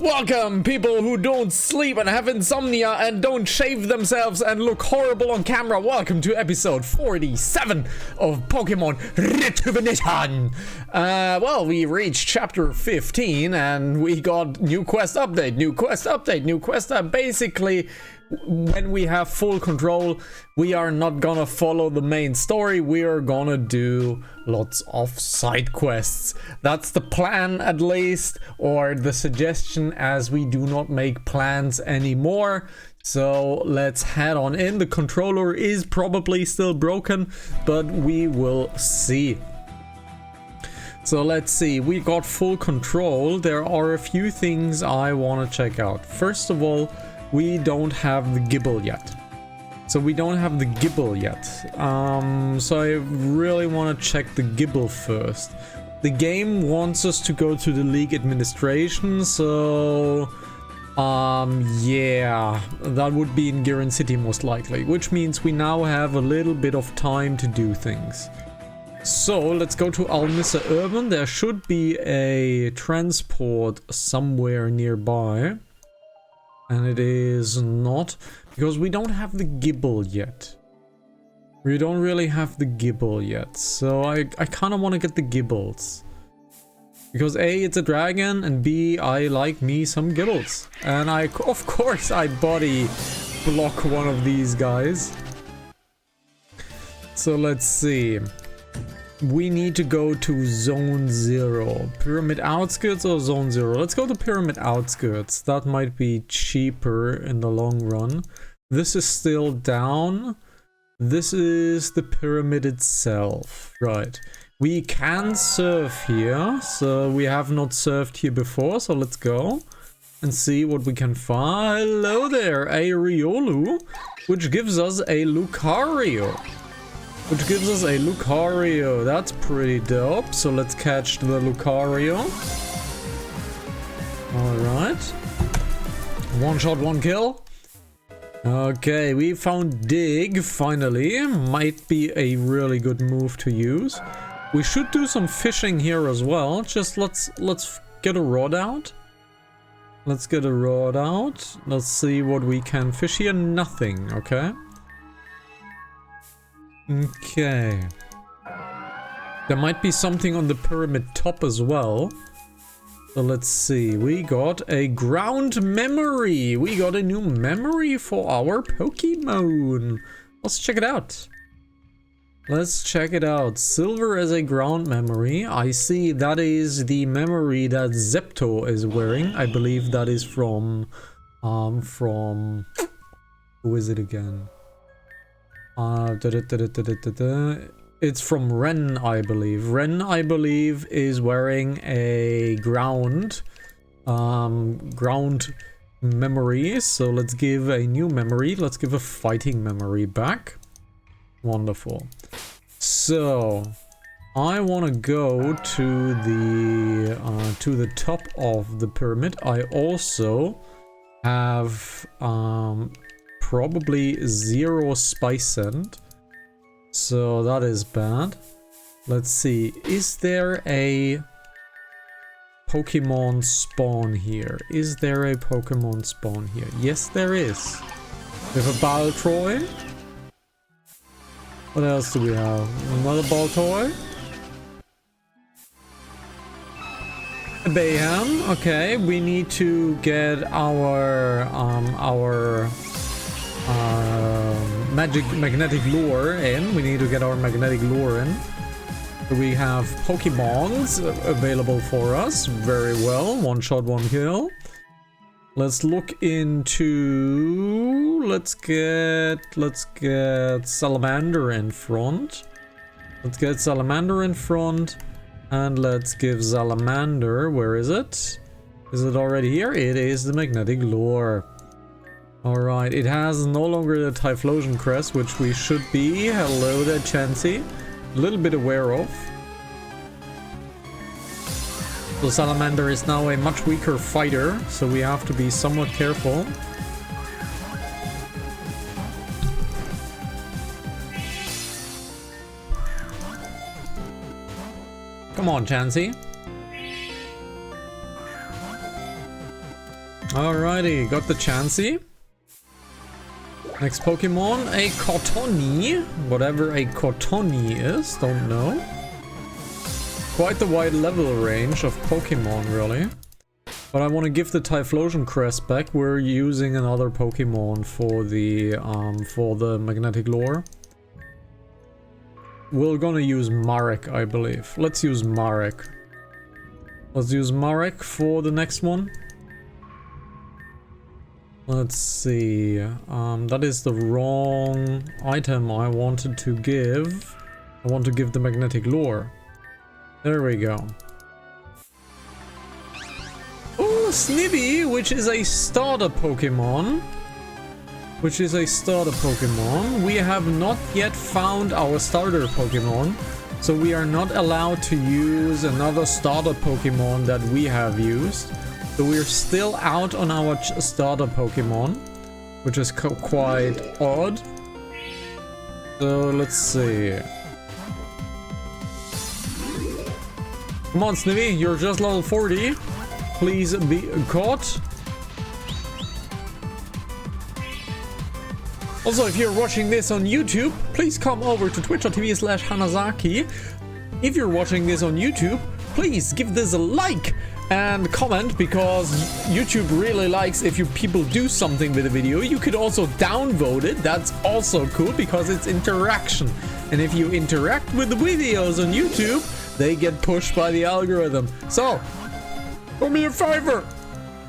Welcome, people who don't sleep and have insomnia and don't shave themselves and look horrible on camera. Welcome to episode 47 of Pokemon Rejuvenation. Well, we reached chapter 15 and we got new quest update, new quest update, new quest update. Basically, when we have full control, we are not gonna follow the main story. We are gonna do lots of side quests. That's the plan, at least, or the suggestion, as we do not make plans anymore. So let's head on in. The controller is probably still broken, but we will see. So let's see, we got full control. There are a few things I want to check out. First of all, we don't have the Gibble yet. So I really want to check the Gibble first. The game wants us to go to the League administration, so yeah, that would be in Giran City most likely, which means we now have a little bit of time to do things. So let's go to Almissa Urban. There should be a transport somewhere nearby. And it is not, because we don't have the Gibble yet. We don't really have the Gibble yet. So I kind of want to get the Gibbles. Because A, it's a dragon, and B, I like me some Gibbles. And of course I body block one of these guys. So let's see. We need to go to Zone 0. Pyramid Outskirts or Zone 0? Let's go to Pyramid Outskirts. That might be cheaper in the long run. This is still down. This is the pyramid itself. Right. We can surf here. So we have not surfed here before. So let's go and see what we can find. Hello there, a Riolu, which gives us a Lucario. That's pretty dope. So let's catch the Lucario. Alright. One shot, one kill. Okay, we found Dig, finally. Might be a really good move to use. We should do some fishing here as well. Just let's get a rod out. Let's see what we can fish here. Nothing, okay. Okay. There might be something on the pyramid top as well. So let's see. We got a ground memory. We got a new memory for our Pokemon. Let's check it out. Silver as a ground memory. I see that is the memory that Zepto is wearing. I believe that is from who is it again? It's from Ren, I believe. Ren, I believe, is wearing a ground memory. So let's give a new memory. Let's give a fighting memory back. Wonderful. So I want to go to the top of the pyramid. I also have probably 0 spice scent, so that is bad. Let's see, is there a Pokemon spawn here? Yes, there is. We have a Baltroy. What else do we have? Another Baltroy. Bayham. Okay, we need to get our magnetic lure in. We have Pokemons available for us. Very well. One shot, one kill. Let's look into... Let's get Salamander in front. And let's give Salamander... Where is it? Is it already here? It is the magnetic lure. Alright, it has no longer the Typhlosion crest, which we should be. Hello there, Chansey. A little bit aware of. So Salamander is now a much weaker fighter, so we have to be somewhat careful. Come on, Chansey. Alrighty, got the Chansey. Next Pokemon, a Cottonee. Whatever a Cottonee is, don't know. Quite the wide level range of Pokemon, really. But I want to give the Typhlosion crest back. We're using another Pokemon for the magnetic lore. We're gonna use Marek, I believe. Let's use Marek. Let's use Marek for the next one. Let's see. That is the wrong item I wanted to give. I want to give the magnetic lore. There we go. Oh, Snivy, which is a starter Pokemon. We have not yet found our starter Pokemon. So we are not allowed to use another starter Pokemon that we have used. So we're still out on our starter Pokemon, which is quite odd. So let's see. Come on, Snivy, you're just level 40. Please be caught. Also, if you're watching this on YouTube, please come over to twitch.tv/Hanazaki. If you're watching this on YouTube, please give this a like and comment, because YouTube really likes if you people do something with the video. You could also downvote it. That's also cool because it's interaction. And if you interact with the videos on YouTube, they get pushed by the algorithm. So, do me a favor.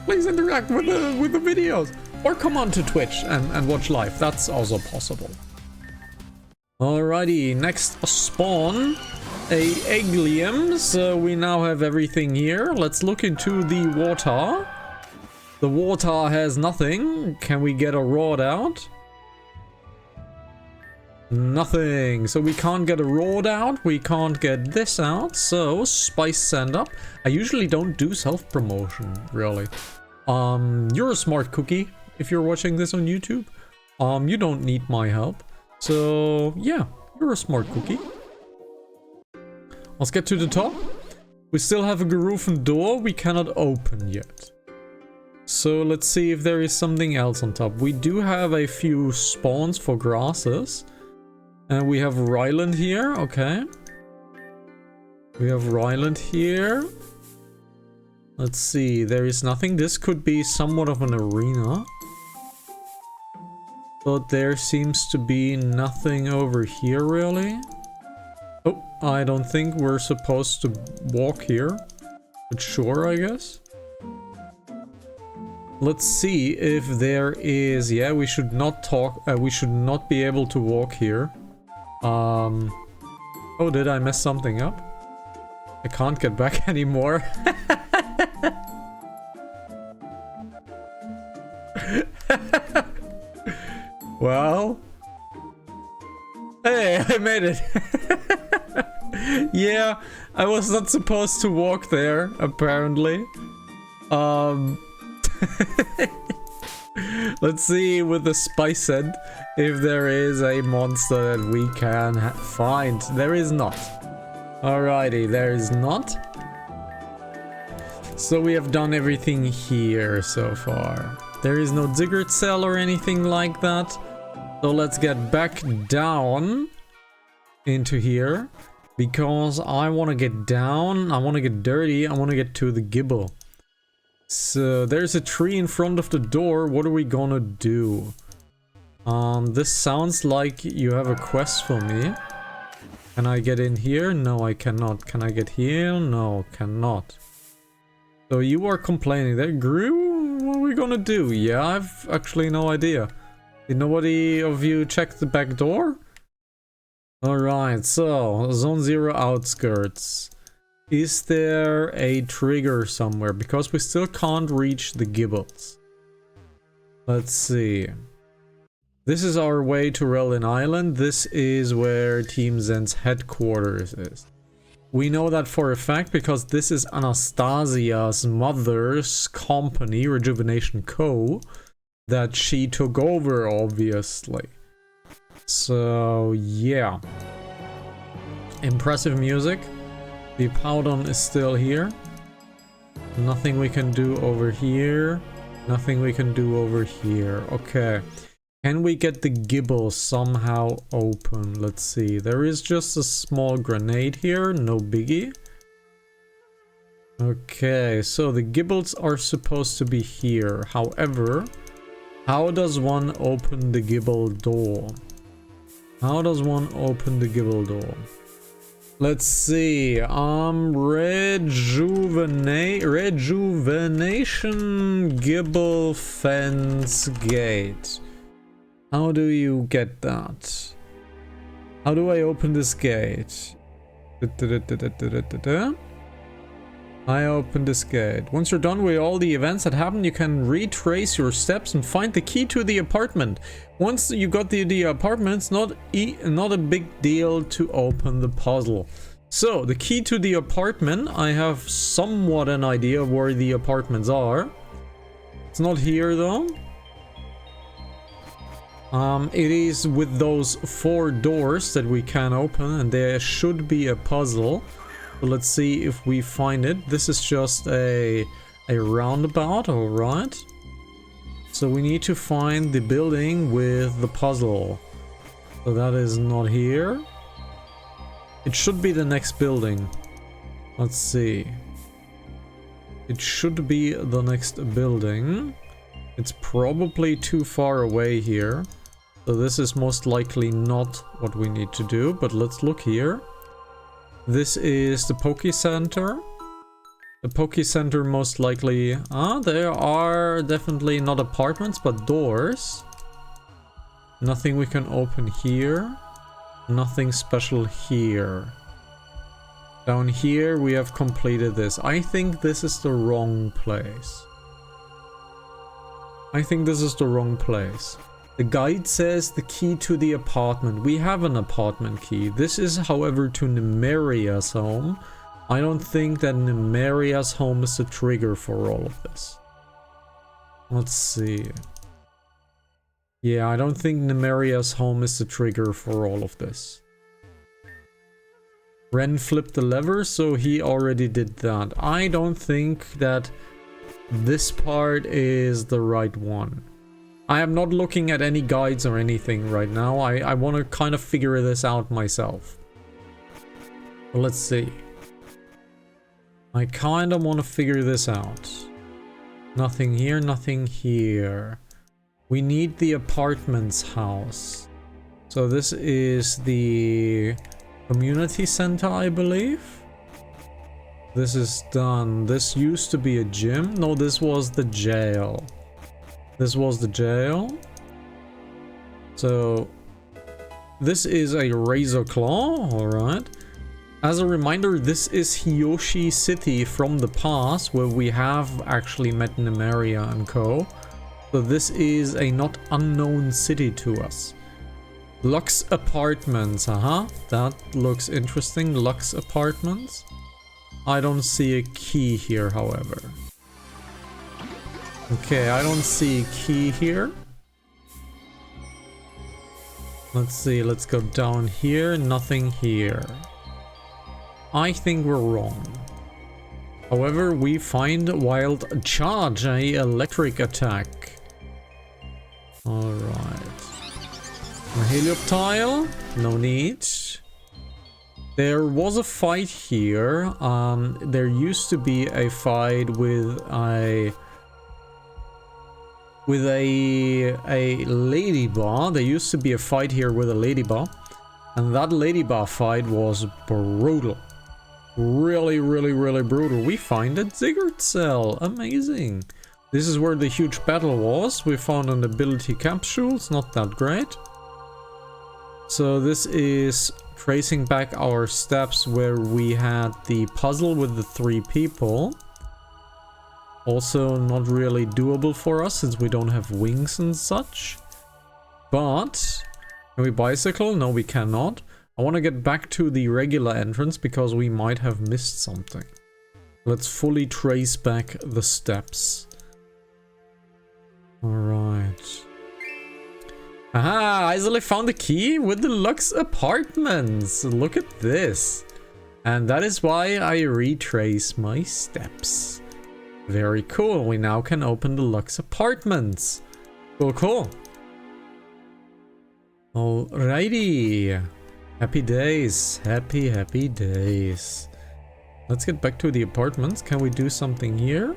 Please interact with the videos. Or come on to Twitch and watch live. That's also possible. Alrighty, next spawn. A Egglium. So we now have everything here. Let's look into the water. The water has nothing. Can we get a rod out? Nothing. So we can't get a rod out. We can't get this out. So spice send up. I usually don't do self-promotion, really. You're a smart cookie if you're watching this on YouTube. You don't need my help. So yeah, you're a smart cookie. Let's get to the top. We still have a Garufan door we cannot open yet. So let's see if there is something else on top. We do have a few spawns for grasses. And we have Ryland here, okay. We have Ryland here. Let's see, there is nothing. This could be somewhat of an arena. But there seems to be nothing over here, really. Oh, I don't think we're supposed to walk here. But sure, I guess. Let's see if there is... Yeah, we should not talk... we should not be able to walk here. Oh, did I mess something up? I can't get back anymore. Well... Hey, I made it. Yeah, I was not supposed to walk there, apparently. Let's see with the spice scent if there is a monster that we can find. There is not. Alrighty, there is not. So we have done everything here so far. There is no Ziggurat cell or anything like that. So let's get back down into here. Because I want to get down, I want to get dirty, I want to get to the Gibble. So there's a tree in front of the door. What are we gonna do? This sounds like you have a quest for me. Can I get in here? No, I cannot. Can I get here? No, cannot. So you are complaining that grew? What are we gonna do? Yeah, I've actually no idea. Did nobody of you check the back door? Alright, so Zone 0 outskirts. Is there a trigger somewhere? Because we still can't reach the Gibbles. Let's see. This is our way to Relin Island. This is where Team Zen's headquarters is. We know that for a fact because this is Anastasia's mother's company, Rejuvenation Co., that she took over, obviously. So, yeah. Impressive music. The Powdon is still here. Nothing we can do over here. Nothing we can do over here. Okay. Can we get the gibble somehow open? Let's see. There is just a small grenade here. No biggie. Okay, so the gibbles are supposed to be here. However, how does one open the gibble door? How does one open the gibble door? Let's see. Rejuvenation gibble fence gate. How do you get that? How do I open this gate? I open this gate. Once you're done with all the events that happen, you can retrace your steps and find the key to the apartment. Once you got the apartment, it's not a big deal to open the puzzle. So, the key to the apartment, I have somewhat an idea of where the apartments are. It's not here though. It is with those 4 doors that we can open, and there should be a puzzle. So let's see if we find it. This is just a roundabout, alright. So we need to find the building with the puzzle. So that is not here. It should be the next building. Let's see. It should be the next building. It's probably too far away here. So this is most likely not what we need to do, but let's look here. This is the Poke Center. The Poke Center most likely... there are definitely not apartments, but doors. Nothing we can open here. Nothing special here. Down here we have completed this. I think this is the wrong place. I think this is the wrong place. The guide says the key to the apartment. We have an apartment key. This is, however, to Nemeria's home. I don't think that Nemeria's home is the trigger for all of this. Let's see. Yeah, I don't think Nemeria's home is the trigger for all of this. Ren flipped the lever, so he already did that. I don't think that this part is the right one. I am not looking at any guides or anything right now. I want to kind of figure this out myself. Well, let's see. I kind of want to figure this out. Nothing here, nothing here. We need the apartment's house. So this is the community center, I believe. This is done. This used to be a gym. No, this was the jail. This was the jail. So this is a Razor Claw, alright. As a reminder, this is Hiyoshi City from the past, where we have actually met Nemeria and co. So this is a not unknown city to us. Lux Apartments, that looks interesting. Lux Apartments. I don't see a key here, however. Okay, I don't see a key here. Let's see, let's go down here. Nothing here. I think we're wrong. However, we find Wild Charge, a electric attack. Alright. Helioptile? No need. There was a fight here. There used to be a fight with a ladybug. There used to be a fight here with a ladybug, and that ladybug fight was brutal. Really brutal. We find a Ziggurat cell. Amazing. This is where the huge battle was. We found an ability capsule. It's not that great. So this is tracing back our steps where we had the puzzle with the 3 people. Also not really doable for us since we don't have wings and such. But can we bicycle? No, we cannot. I want to get back to the regular entrance because we might have missed something. Let's fully trace back the steps. Alright. Aha! I easily found the key with the Lux Apartments! Look at this! And that is why I retrace my steps. Very cool. We now can open the Lux apartments. Cool, cool. Alrighty. Happy days. Happy, happy days. Let's get back to the apartments. Can we do something here?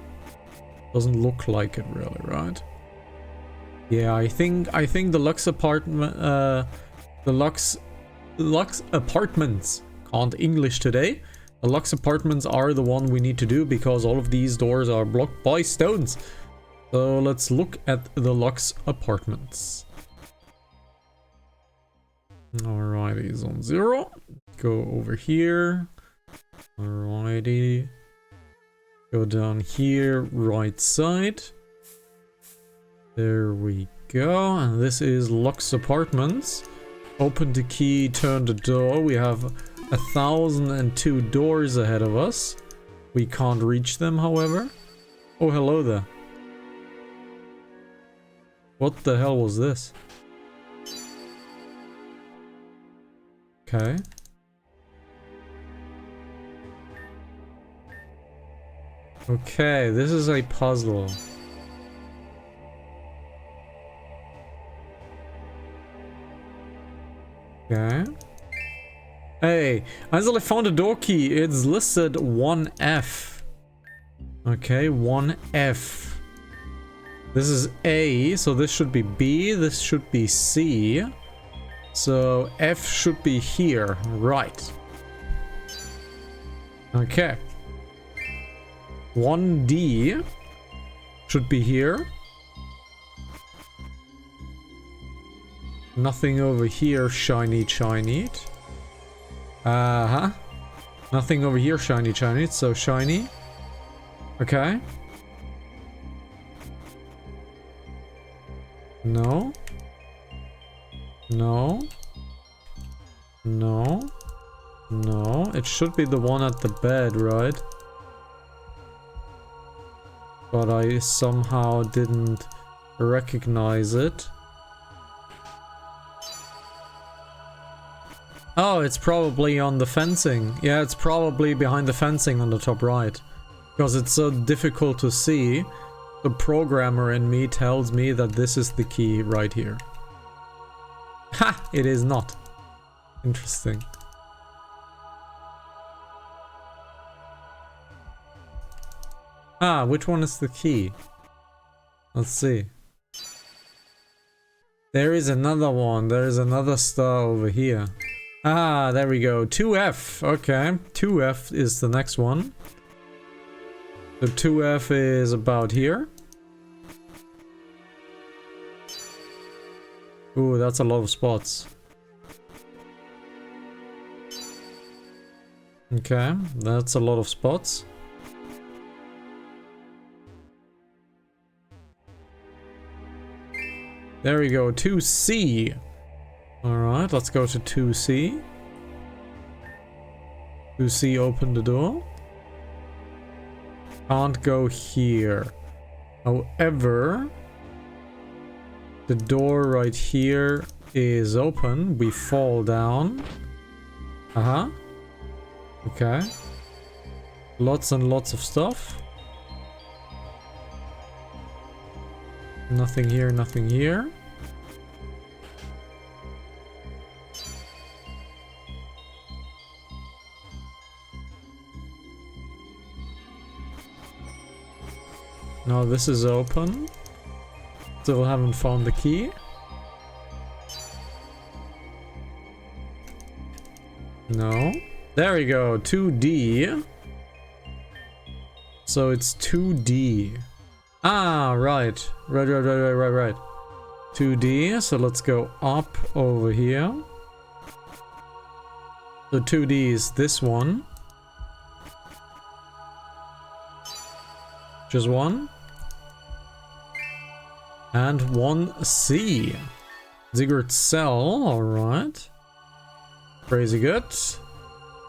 Doesn't look like it really, right? Yeah, I think the Lux apartment, the Lux apartments, can't English today. The Lux apartments are the one we need to do because all of these doors are blocked by stones. So let's look at the Lux apartments. Alrighty, zone 0. Go over here. Alrighty. Go down here, right side. There we go. And this is Lux apartments. Open the key, turn the door. We have 1,002 doors ahead of us. We can't reach them, however. Oh, hello there. What the hell was this? Okay. Okay, this is a puzzle. Okay. Hey, I actually found a door key. It's listed 1F. Okay, 1F. This is A, so this should be B, this should be C. So F should be here, right. Okay. 1D should be here. Nothing over here, shiny. Nothing over here, shiny. So shiny. Okay. No. No. No. No. It should be the one at the bed, right? But I somehow didn't recognize it. Oh, it's probably on the fencing. Yeah, it's probably behind the fencing on the top right. Because it's so difficult to see. The programmer in me tells me that this is the key right here. Ha! It is not. Interesting. Ah, which one is the key? Let's see. There is another one. There is another star over here. Ah, there we go. 2F. Okay. 2F is the next one. The 2F is about here. Ooh, that's a lot of spots. Okay, that's a lot of spots. There we go, 2C. Alright, let's go to 2C. 2C, open the door. Can't go here. However, the door right here is open. We fall down. Uh-huh. Okay. Lots and lots of stuff. Nothing here, nothing here. No, this is open. Still haven't found the key. No. There we go, 2D. So it's 2D. Ah, right. Right. 2D, so let's go up over here. So 2D is this one. Just one. And 1C. Ziggurat cell, alright. Crazy good.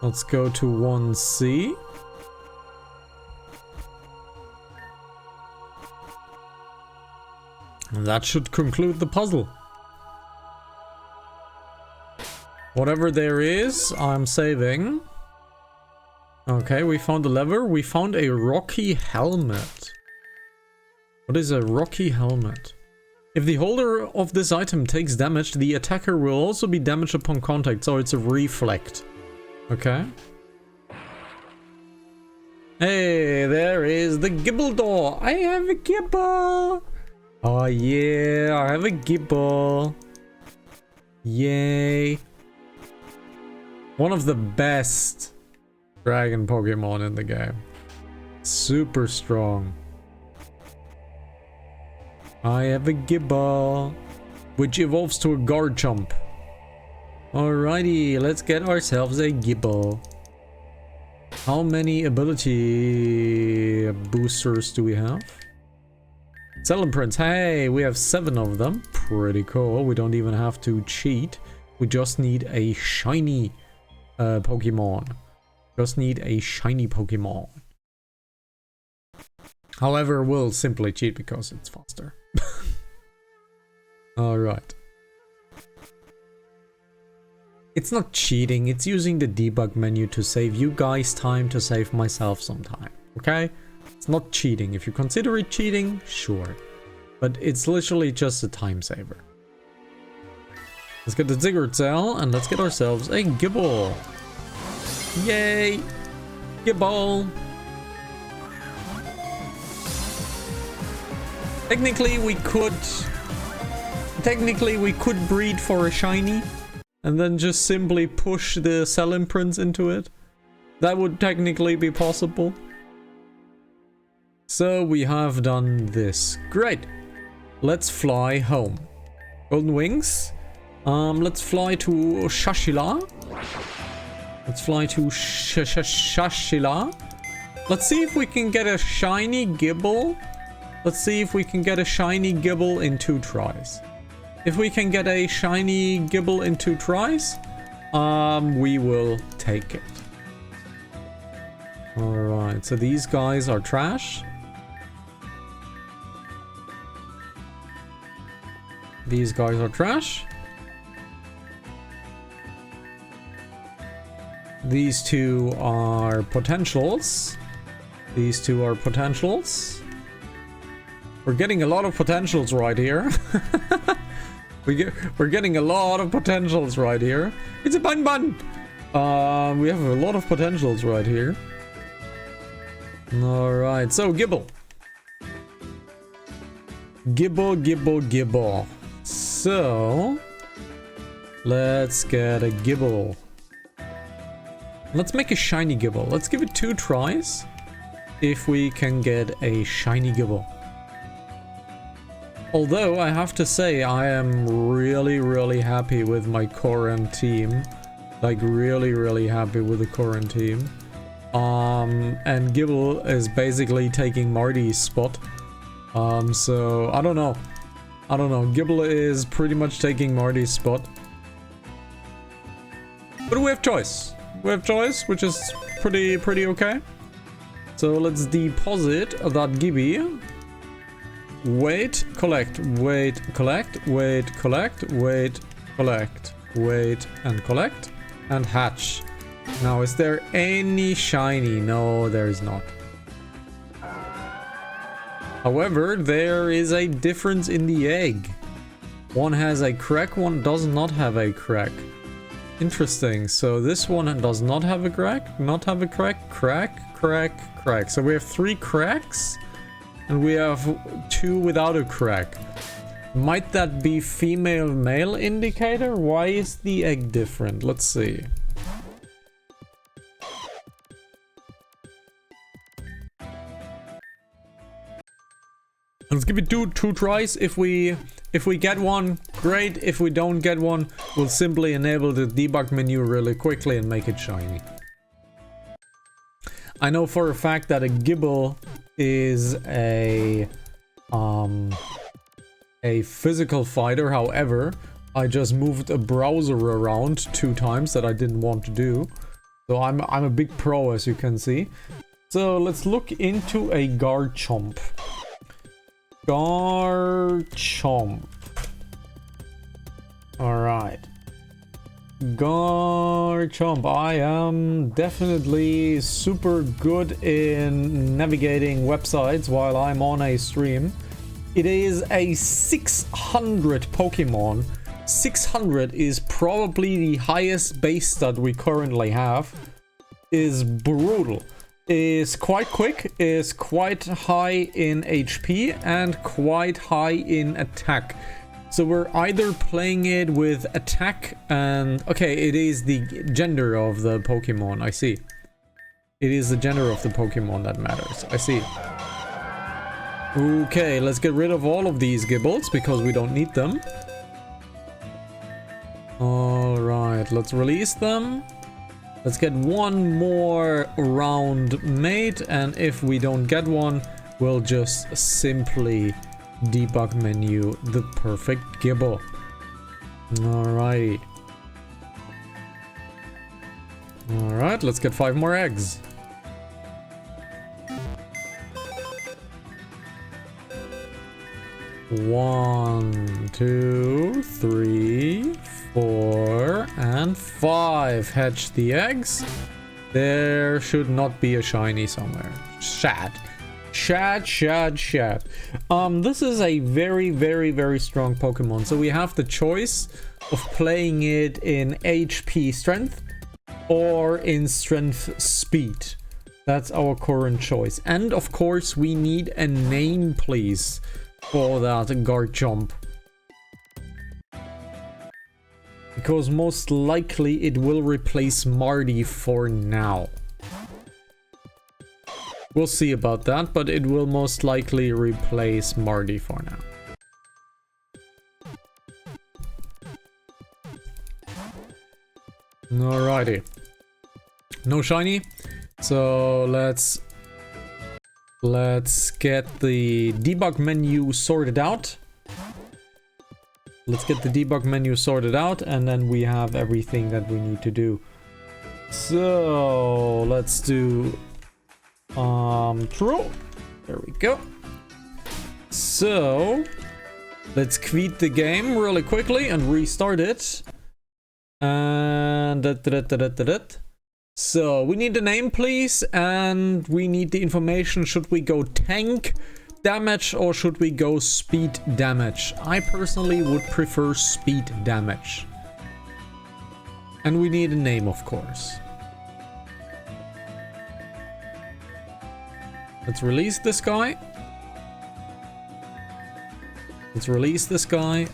Let's go to 1C. And that should conclude the puzzle. Whatever there is, I'm saving. Okay, we found a lever. We found a rocky helmet. What is a rocky helmet? If the holder of this item takes damage, the attacker will also be damaged upon contact, so it's a reflect. Okay. Hey, there is the gibble door. I have a gibble. Oh yeah, I have a gibble. Yay. One of the best dragon Pokemon in the game. Super strong. I have a Gibble, which evolves to a Garchomp. Alrighty, let's get ourselves a Gibble. How many ability boosters do we have? Cell imprints. Hey, we have 7 of them. Pretty cool. We don't even have to cheat. We just need a shiny Pokemon. Just need a shiny Pokemon. However, we'll simply cheat because it's faster. Alright. It's not cheating, it's using the debug menu to save you guys time to save myself some time. Okay? It's not cheating. If you consider it cheating, sure. But it's literally just a time saver. Let's get the Ziggurat Cell and let's get ourselves a Gibble. Yay! Gibble! Technically we could breed for a shiny and then just simply push the cell imprints into it. That would technically be possible. So we have done this. Great. Let's fly home. Golden Wings. Let's fly to Shashila. Let's fly to Shashila. Let's see if we can get a shiny Gibble. Let's see if we can get a shiny Gibble in 2 tries. If we can get a shiny Gibble in 2 tries, we will take it. Alright, so these guys are trash. These guys are trash. These 2 are potentials. These 2 are potentials. We're getting a lot of potentials right here. We're getting a lot of potentials right here. It's a bun bun. We have a lot of potentials right here. All right, so Gibble. Gibble, Gibble, Gibble. So let's get a Gibble. Let's make a shiny Gibble. Let's give it 2 tries. If we can get a shiny Gibble. Although I have to say I am really happy with my Koran team. Like really happy with the Koran team. And Gibble is basically taking Marty's spot. So I don't know. Gibble is pretty much taking Marty's spot. But we have choice. We have choice, which is pretty okay. So let's deposit that Gibby. Wait, collect, wait, collect, wait, collect, wait, collect, wait, and collect, and hatch. Now, is there any shiny? No, there is not. However, there is a difference in the egg. One has a crack, one does not have a crack. Interesting. So this one does not have a crack, not have a crack, crack, crack, crack. So we have 3 cracks. And we have 2 without a crack. Might that be female-male indicator? Why is the egg different? Let's see. Let's give it two tries. If we get one, great. If we don't get one, we'll simply enable the debug menu really quickly and make it shiny. I know for a fact that a Gibble is a physical fighter. However, I just moved a browser around 2 times that I didn't want to do. So I'm a big pro, as you can see. So let's look into a Garchomp. Garchomp. Alright. Garchomp, I am definitely super good in navigating websites while I'm on a stream. It is a 600 Pokemon. 600 is probably the highest base stat we currently have. Is brutal. Is quite quick, is quite high in HP and quite high in attack. So we're either playing it with attack and... Okay, it is the gender of the Pokemon, I see. It is the gender of the Pokemon that matters, I see. Okay, let's get rid of all of these Gibbles because we don't need them. Alright, let's release them. Let's get one more round made, and if we don't get one, we'll just simply debug menu the perfect Gibble. Alrighty. Alright, let's get 5 more eggs. One, 2, 3, 4, and 5. Hatch the eggs. There should not be a shiny somewhere. Shad. This is a very strong Pokemon. So we have the choice of playing it in HP strength or in strength speed. That's our current choice. And of course we need a name, please, for that Garchomp. Because most likely it will replace Marty for now. We'll see about that, but it will most likely replace Marty for now. Alrighty. No shiny. So let's get the debug menu sorted out. Let's get the debug menu sorted out, and then we have everything that we need to do. So let's do true. There we go. So let's quit the game really quickly and restart it. And so we need the name, please, and we need the information. Should we go tank damage or should we go speed damage? I personally would prefer speed damage. And we need a name, of course. Let's release this guy. Let's release this guy.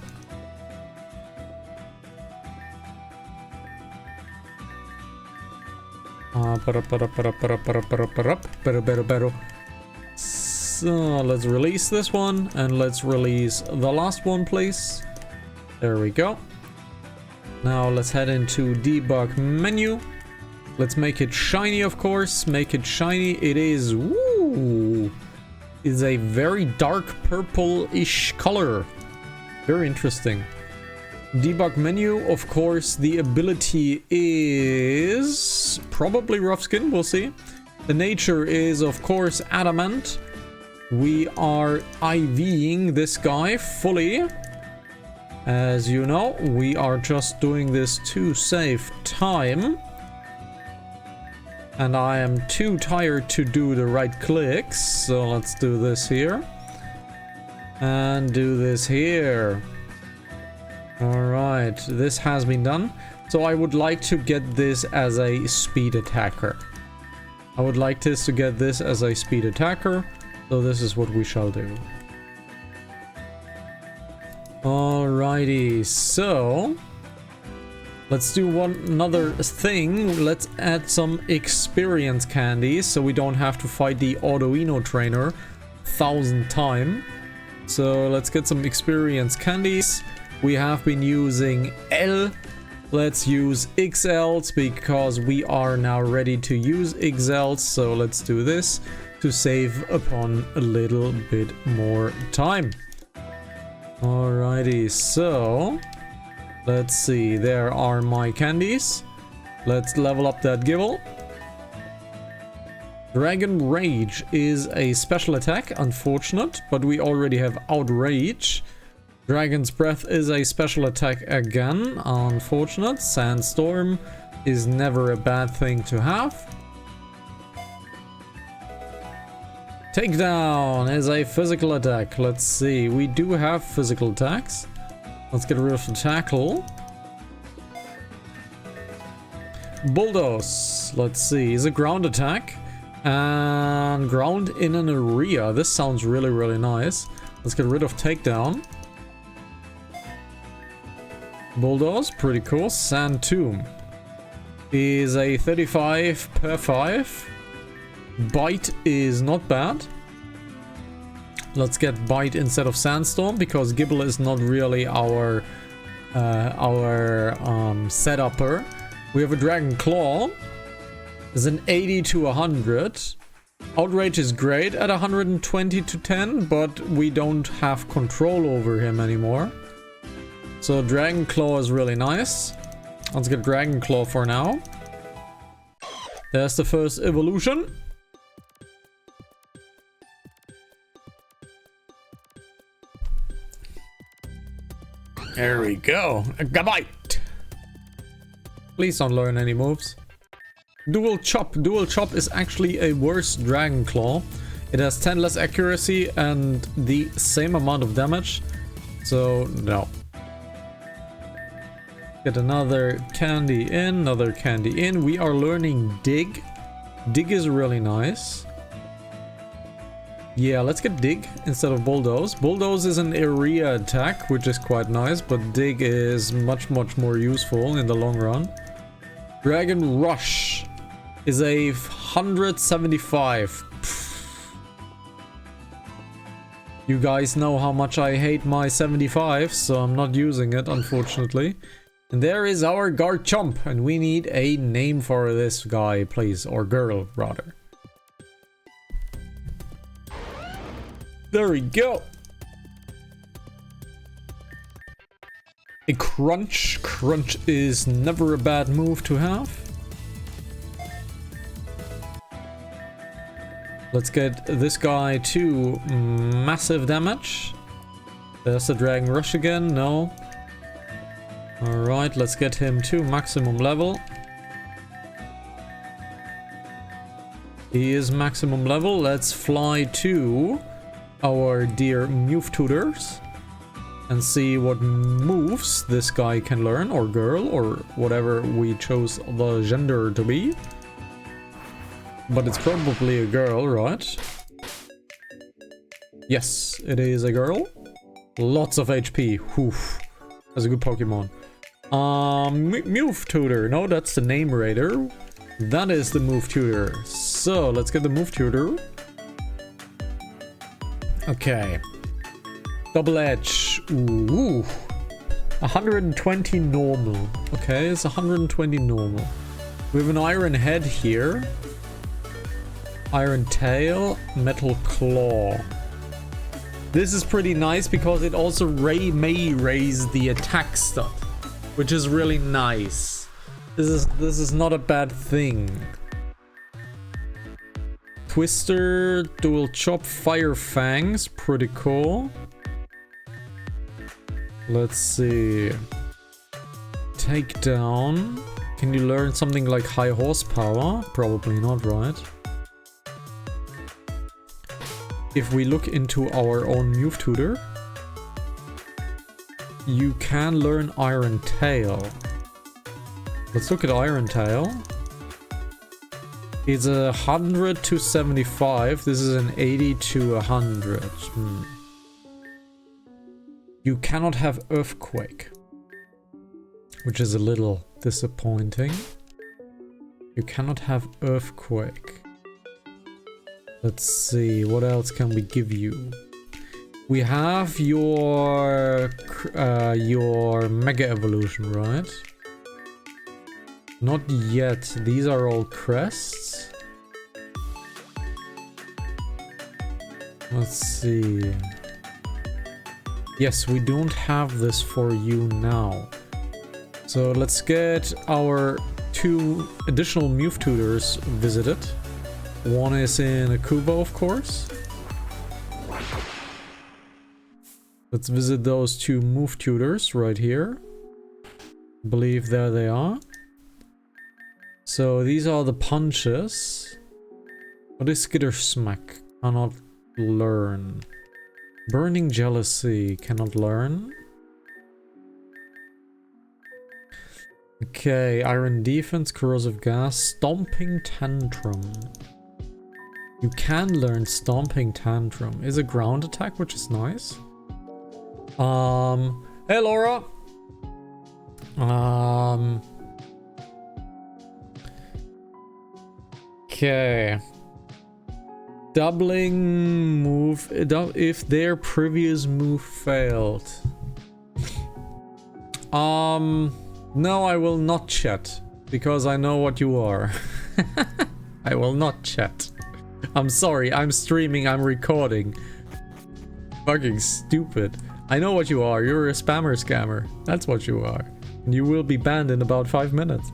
So let's release this one, and let's release the last one, please. There we go. Now let's head into debug menu. Let's make it shiny, of course. Make it shiny. It is, woo, is a very dark purple-ish color. Very interesting. Debug menu, of course, the ability is probably rough skin, we'll see. The nature is, of course, adamant. We are IVing this guy fully. As you know, we are just doing this to save time. And I am too tired to do the right clicks, so let's do this here. And do this here. Alright, this has been done. So I would like to get this as a speed attacker. I would like this to get this as a speed attacker. So this is what we shall do. Alrighty, so let's do another thing. Let's add some experience candies so we don't have to fight the Autoino trainer 1,000 times. So let's get some experience candies. We have been using L. Let's use XLs because we are now ready to use XLs. So let's do this to save upon a little bit more time. Alrighty, so let's see. There are my candies. Let's level up that Gibble. Dragon Rage is a special attack, unfortunate, but we already have Outrage. Dragon's Breath is a special attack again. Unfortunate. Sandstorm is never a bad thing to have. Takedown is a physical attack. Let's see. We do have physical attacks. Let's get rid of the tackle. Bulldoze. Let's see. Is a ground attack. And ground in an area. This sounds really, really nice. Let's get rid of takedown. Bulldoze. Pretty cool. Sand Tomb is a 35 per 5. Bite is not bad. Let's get Bite instead of Sandstorm because Gibble is not really our setupper. We have a Dragon Claw. It's an 80 to 100. Outrage is great at 120 to 10, but we don't have control over him anymore. So Dragon Claw is really nice. Let's get Dragon Claw for now. There's the first evolution. There we go. A Gabite. Please don't learn any moves. Dual Chop. Dual Chop is actually a worse Dragon Claw. It has 10 less accuracy and the same amount of damage. So, no. Get another candy in, another candy in. We are learning Dig. Dig is really nice. Yeah, let's get Dig instead of Bulldoze. Bulldoze is an area attack, which is quite nice, but Dig is much, much more useful in the long run. Dragon Rush is a 175. Pfft. You guys know how much I hate my 75, so I'm not using it, unfortunately. And there is our Garchomp, and we need a name for this guy, please, or girl, rather. There we go. A Crunch. Crunch is never a bad move to have. Let's get this guy to massive damage. There's the Dragon Rush again. No. Alright, let's get him to maximum level. He is maximum level. Let's fly to our dear Move Tutors and see what moves this guy can learn, or girl, or whatever we chose the gender to be. But it's probably a girl, right? Yes, it is a girl. Lots of HP. Oof. That's a good Pokemon. Move Tutor. No, that's the Name Raider. That is the Move Tutor. So, let's get the Move Tutor. Okay. Double Edge. Ooh. 120 normal. Okay, it's 120 normal. We have an Iron Head here. Iron Tail. Metal Claw. This is pretty nice because it also may raise the attack stat, which is really nice. This is not a bad thing. Twister, Dual Chop, Fire Fangs, pretty cool. Let's see. Takedown. Can you learn something like High Horsepower? Probably not, right? If we look into our own Move Tutor, you can learn Iron Tail. Let's look at Iron Tail. It's 100 to 75. This is an 80 to 100. You cannot have Earthquake, which is a little disappointing. You cannot have Earthquake. Let's see, what else can we give you? We have your Mega Evolution, right? Not yet. These are all crests. Let's see. Yes, we don't have this for you now. So let's get our 2 additional Move Tutors visited. One is in Akubo, of course. Let's visit those two move tutors right here. I believe there they are. So these are the punches. What is Skitter Smack? Cannot learn. Burning Jealousy, cannot learn. Okay, Iron Defense, Corrosive Gas, Stomping Tantrum. You can learn Stomping Tantrum. Is a ground attack, which is nice. Hey Laura! Okay. Doubling move if their previous move failed. No, I will not chat because I know what you are. I will not chat. I'm sorry, I'm streaming, I'm recording. Fucking stupid. I know what you are. You're a spammer scammer. That's what you are. And you will be banned in about 5 minutes.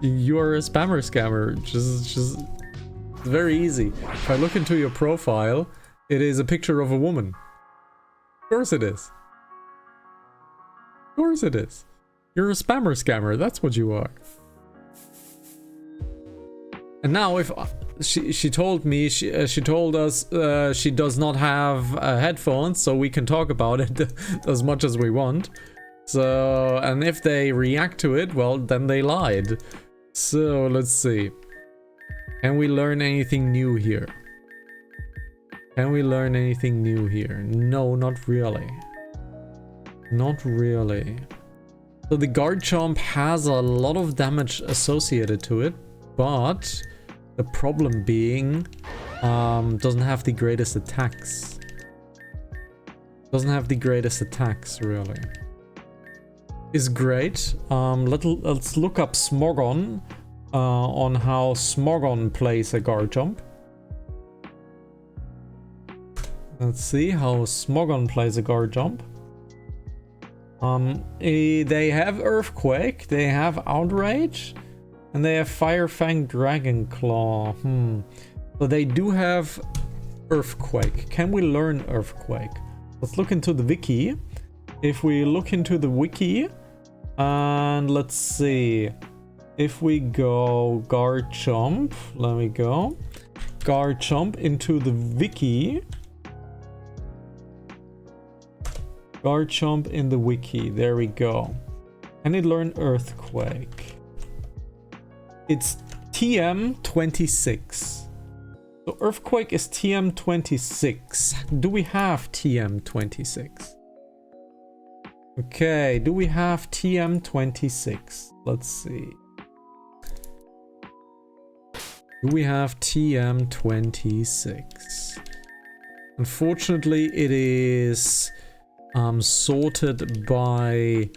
You are a spammer scammer. Just very easy. If I look into your profile, it is a picture of a woman. Of course it is. Of course it is. You're a spammer scammer. That's what you are. And now if she told me, she told us she does not have headphones, so we can talk about it as much as we want. So, and if they react to it, well, then they lied. So, let's see. Can we learn anything new here? Can we learn anything new here? No, not really. Not really. So the guard chomp has a lot of damage associated to it, but the problem being doesn't have the greatest attacks. Doesn't have the greatest attacks, really. Is great. Let's look up Smogon on how Smogon plays a guard jump. Let's see how Smogon plays a guard jump. They have Earthquake, they have Outrage, and they have Fire Fang Dragon Claw. So they do have Earthquake. Can we learn Earthquake? Let's look into the wiki. If we look into the wiki, and let's see. If we go guard chomp, let me go. Guard chomp into the wiki. Guard chomp in the wiki. There we go. Can it learn Earthquake? It's TM26. So Earthquake is TM26. Do we have TM26? Okay, do we have TM26? Let's see. Do we have TM26? Unfortunately, it is sorted by...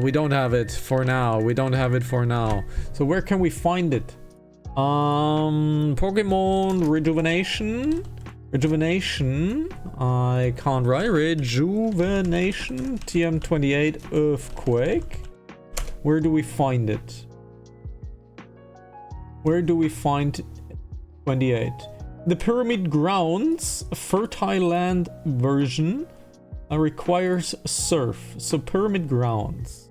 we don't have it for now. We don't have it for now. So where can we find it? Pokemon Rejuvenation. Rejuvenation. I can't write. Rejuvenation. TM28 Earthquake. Where do we find it? Where do we find 28? The Pyramid Grounds Fertile Land version requires Surf. So Pyramid Grounds.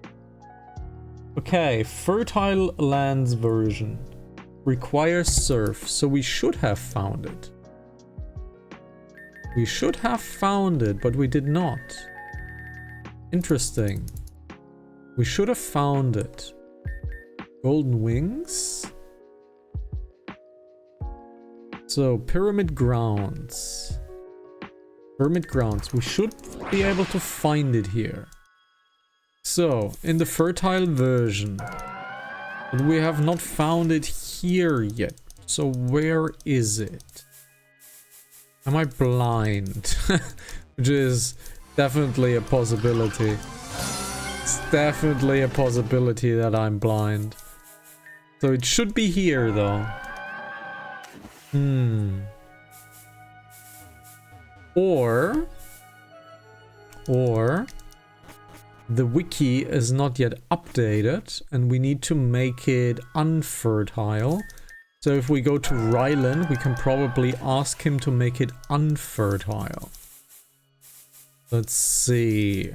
Okay, Fertile Lands version requires Surf. So we should have found it. We should have found it, but we did not. Interesting. We should have found it. Golden Wings. So, Pyramid Grounds. Pyramid Grounds. We should be able to find it here. So, in the Fertile version. But we have not found it here yet. So, where is it? Am I blind? Which is definitely a possibility. It's definitely a possibility that I'm blind. So, it should be here though. Or the wiki is not yet updated and we need to make it unfertile. So if we go to Ryland, we can probably ask him to make it unfertile. Let's see.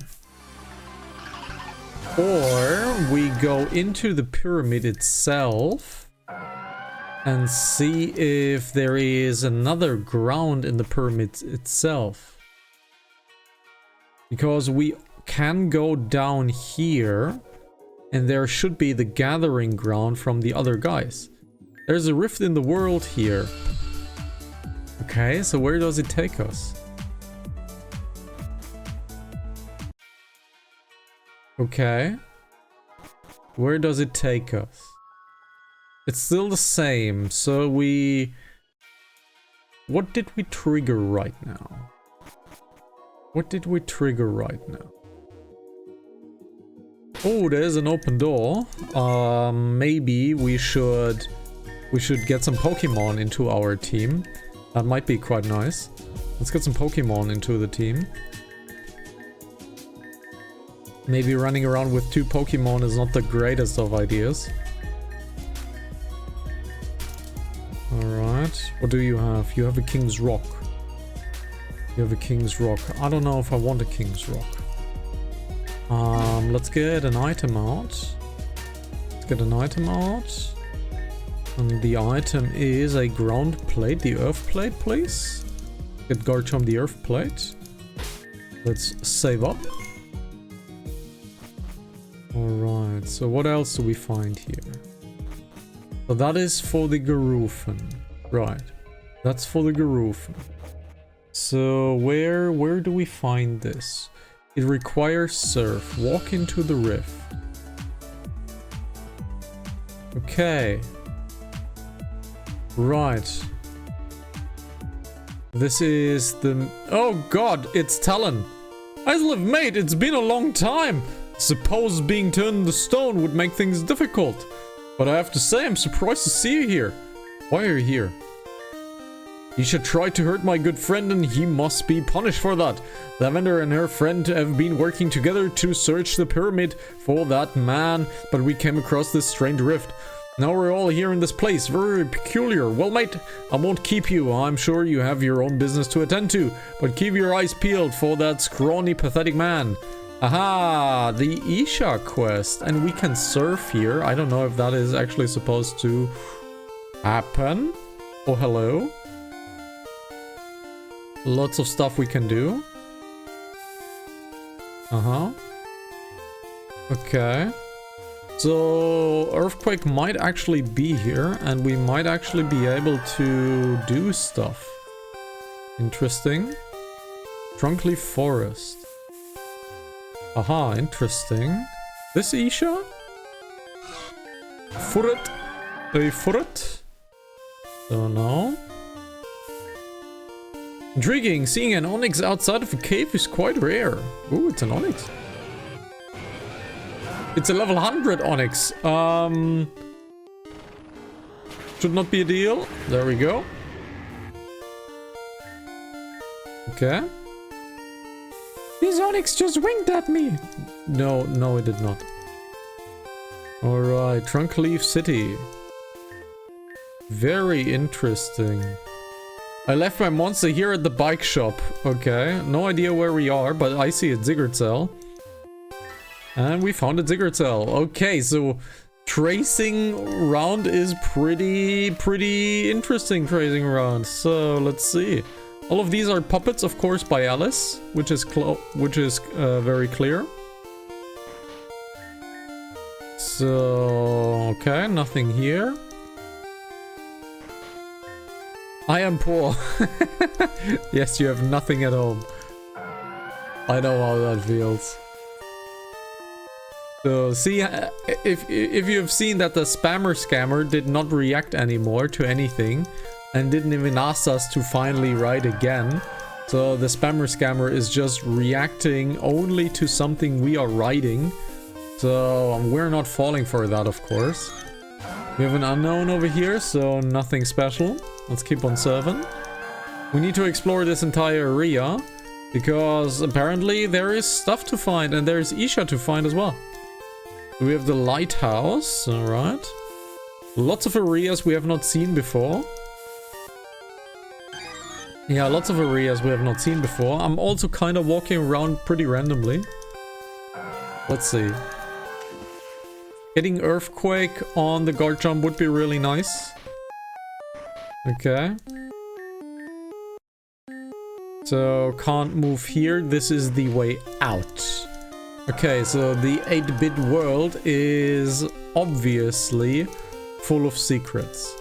Or we go into the pyramid itself and see if there is another ground in the pyramid itself. Because we can go down here and there should be the gathering ground from the other guys. There's a rift in the world here. Okay, so where does it take us? Okay. Where does it take us? It's still the same, so we... What did we trigger right now? What did we trigger right now? Oh, there's an open door. Maybe we should get some Pokemon into our team. That might be quite nice. Let's get some Pokemon into the team. Maybe running around with 2 Pokemon is not the greatest of ideas. Alright, what do you have? You have a King's Rock. You have a King's Rock. I don't know if I want a King's Rock. Let's get an item out. Let's get an item out. And the item is a ground plate, the earth plate, please. Get Garchomp the earth plate. Let's save up. Alright, so what else do we find here? So that is for the Garufin. Right, that's for the Garufin. So where do we find this? It requires surf. Walk into the rift. Okay. Right. This is the... Oh god, it's Talon. Islev mate, it's been a long time. Suppose being turned into stone would make things difficult. But I have to say, I'm surprised to see you here. Why are you here? Isha tried to hurt my good friend and he must be punished for that. Lavender and her friend have been working together to search the pyramid for that man, but we came across this strange rift. Now we're all here in this place, very peculiar. Well mate, I won't keep you, I'm sure you have your own business to attend to, but keep your eyes peeled for that scrawny, pathetic man. Aha, the Isha quest, and we can surf here. I don't know if that is actually supposed to happen. Oh, hello. Lots of stuff we can do. Uh-huh. Okay. So, Earthquake might actually be here, and we might actually be able to do stuff. Interesting. Trunkleaf Forest. Aha, interesting. This Isha? Furret? A Furret? Don't know. Intriguing, seeing an Onyx outside of a cave is quite rare. Ooh, it's an Onyx. It's a level 100 Onyx. Should not be a deal. There we go. Okay. This Onyx just winked at me. No, it did not. Alright, Trunkleaf City. Very interesting. I left my monster here at the bike shop. Okay, no idea where we are, but I see a Ziggurat cell. And we found a Ziggurat cell. Okay, so tracing around is pretty interesting tracing around. So let's see. All of these are puppets, of course, by Alice, which is very clear. So okay, nothing here. I am poor. Yes, you have nothing at home. I know how that feels. So see, if you have seen that the spammer scammer did not react anymore to anything and didn't even ask us to finally write again. So the spammer scammer is just reacting only to something we are writing. So we're not falling for that, of course. We have an unknown over here, so nothing special. Let's keep on serving. We need to explore this entire area because apparently there is stuff to find and there is Isha to find as well. We have the lighthouse, alright. Lots of areas we have not seen before. Yeah, lots of areas we have not seen before. I'm also kind of walking around pretty randomly. Let's see. Getting Earthquake on the guard jump would be really nice. Okay. So, can't move here. This is the way out. Okay, so the 8-bit world is obviously full of secrets.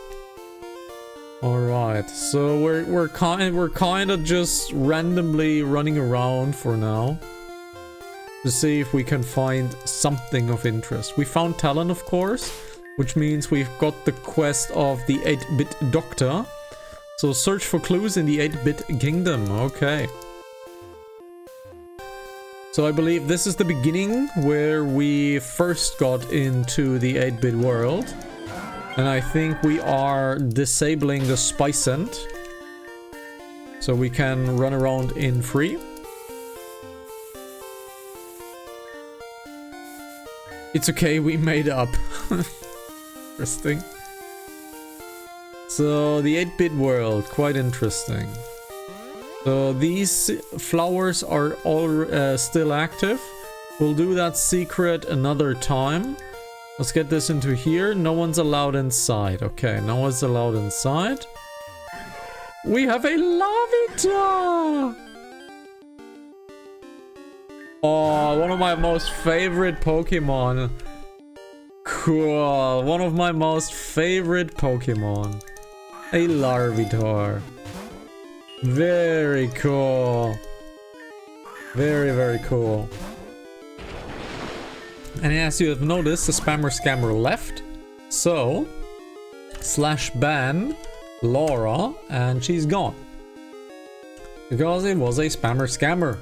Alright, so we're kind of just randomly running around for now. To see if we can find something of interest. We found Talon, of course, which means we've got the quest of the 8-bit doctor. So search for clues in the 8-bit kingdom. Okay. So I believe this is the beginning where we first got into the 8-bit world. And I think we are disabling the spy scent. So we can run around in free. It's okay, we made up. Interesting. So, the 8-bit world, quite interesting. So, these flowers are all still active. We'll do that secret another time. Let's get this into here. No one's allowed inside. Okay, no one's allowed inside. We have a Larvitar! Oh, one of my most favorite Pokemon. Cool. One of my most favorite Pokemon. A Larvitar. Very cool. Very, very cool. And as you have noticed, the spammer scammer left. So, /ban Laura, and she's gone. Because it was a spammer scammer.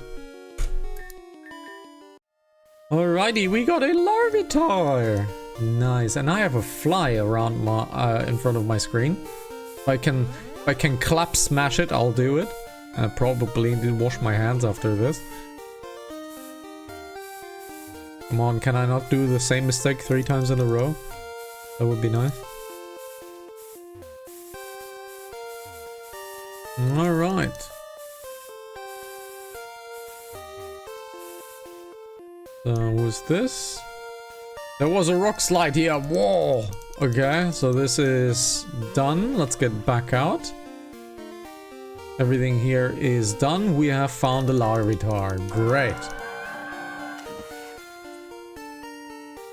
Alrighty, we got a Larvitar! Nice, and I have a fly around my in front of my screen. If I can clap smash it, I'll do it. I probably need to wash my hands after this. Come on, can I not do the same mistake 3 times in a row? That would be nice. Alright. Was this? There was a rock slide here. Whoa! Okay, so this is done. Let's get back out. Everything here is done. We have found the Larvitar. Great.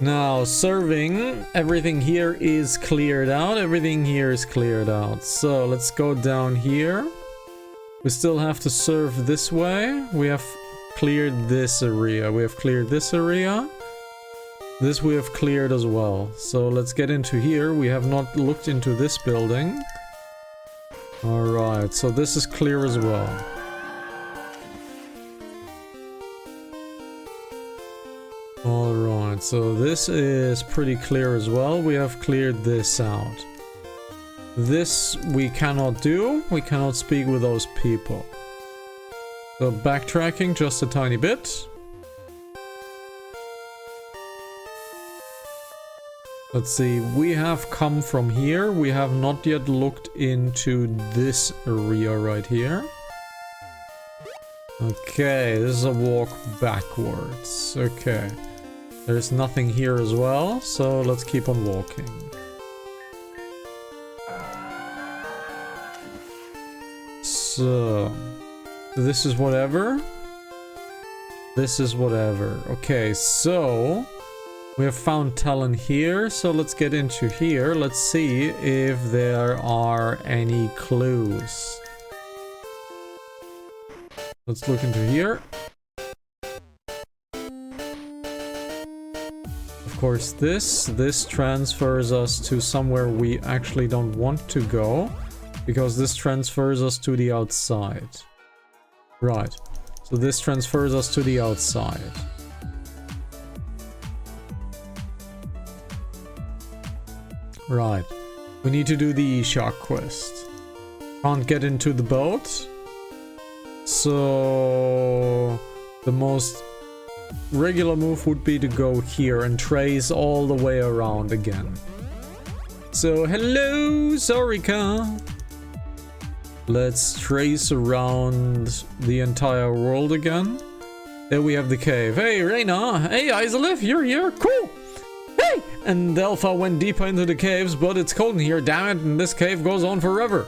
Now, serving. Everything here is cleared out. Everything here is cleared out. So, let's go down here. We still have to serve this way. We have cleared this area. We have cleared this area. This we have cleared as well. So let's get into here. We have not looked into this building. Alright, so this is clear as well. Alright, so this is pretty clear as well. We have cleared this out. This we cannot do. We cannot speak with those people. So backtracking just a tiny bit. Let's see, we have come from here. We have not yet looked into this area right here. Okay, this is a walk backwards. Okay. There's nothing here as well, so let's keep on walking. So, this is whatever. This is whatever. Okay, so we have found Talon here, so let's get into here. Let's see if there are any clues. Let's look into here. Of course, this transfers us to somewhere we actually don't want to go, because this transfers us to the outside. Right. So this transfers us to the outside. Right. We need to do the shark quest. Can't get into the boat. So the most regular move would be to go here and trace all the way around again. So hello, Zorika. Let's trace around the entire world again. There we have the cave. Hey, Reyna. Hey, Isolif, you're here. Cool. Hey! And Delpha went deeper into the caves, but it's cold in here, damn it, and this cave goes on forever.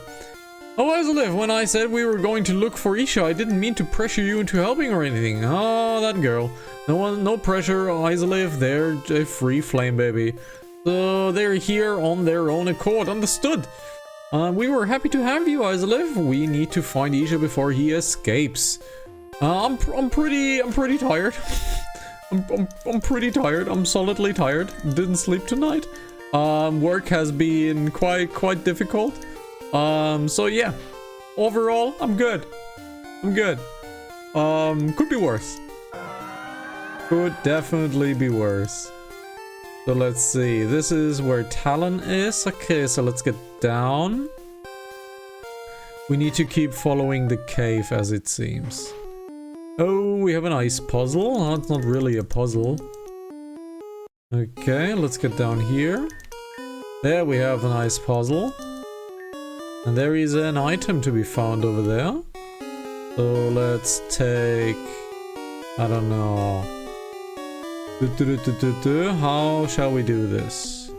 Oh, Isolif, when I said we were going to look for Isha, I didn't mean to pressure you into helping or anything. Oh, that girl. No pressure, Isolif. They're a free flame, baby. So they're here on their own accord. Understood. We were happy to have you, Isolif. We need to find Isha before he escapes. I'm pretty tired. I'm pretty tired. I'm solidly tired. Didn't sleep tonight. Work has been quite difficult. So yeah. Overall, I'm good. Could be worse. Could definitely be worse. So let's see. This is where Talon is. Okay, so let's get down. We need to keep following the cave as it seems. Oh, we have an ice puzzle. Oh, it's not really a puzzle. Okay, let's get down here. There we have an ice puzzle. And there is an item to be found over there. So let's take... I don't know. How shall we do this?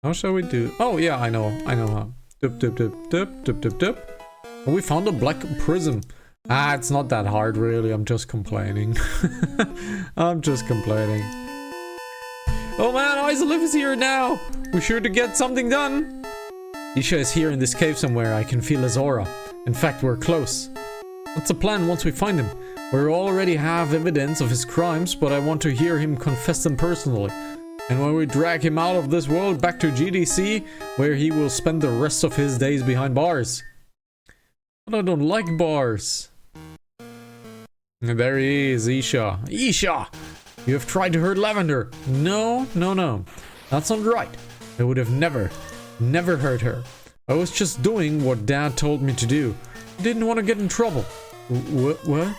How shall we do... Oh yeah, I know how. Oh, we found a black prism. Ah, it's not that hard really, I'm just complaining. I'm just complaining. Oh man, Isolif is here now! We're sure to get something done! Isha is here in this cave somewhere, I can feel his aura. In fact, we're close. What's the plan once we find him? We already have evidence of his crimes, but I want to hear him confess them personally. And when we drag him out of this world back to GDC, where he will spend the rest of his days behind bars. But I don't like bars. And there he is, Isha. Isha! You have tried to hurt Lavender. No. That's not right. I would have never hurt her. I was just doing what Dad told me to do. I didn't want to get in trouble. What?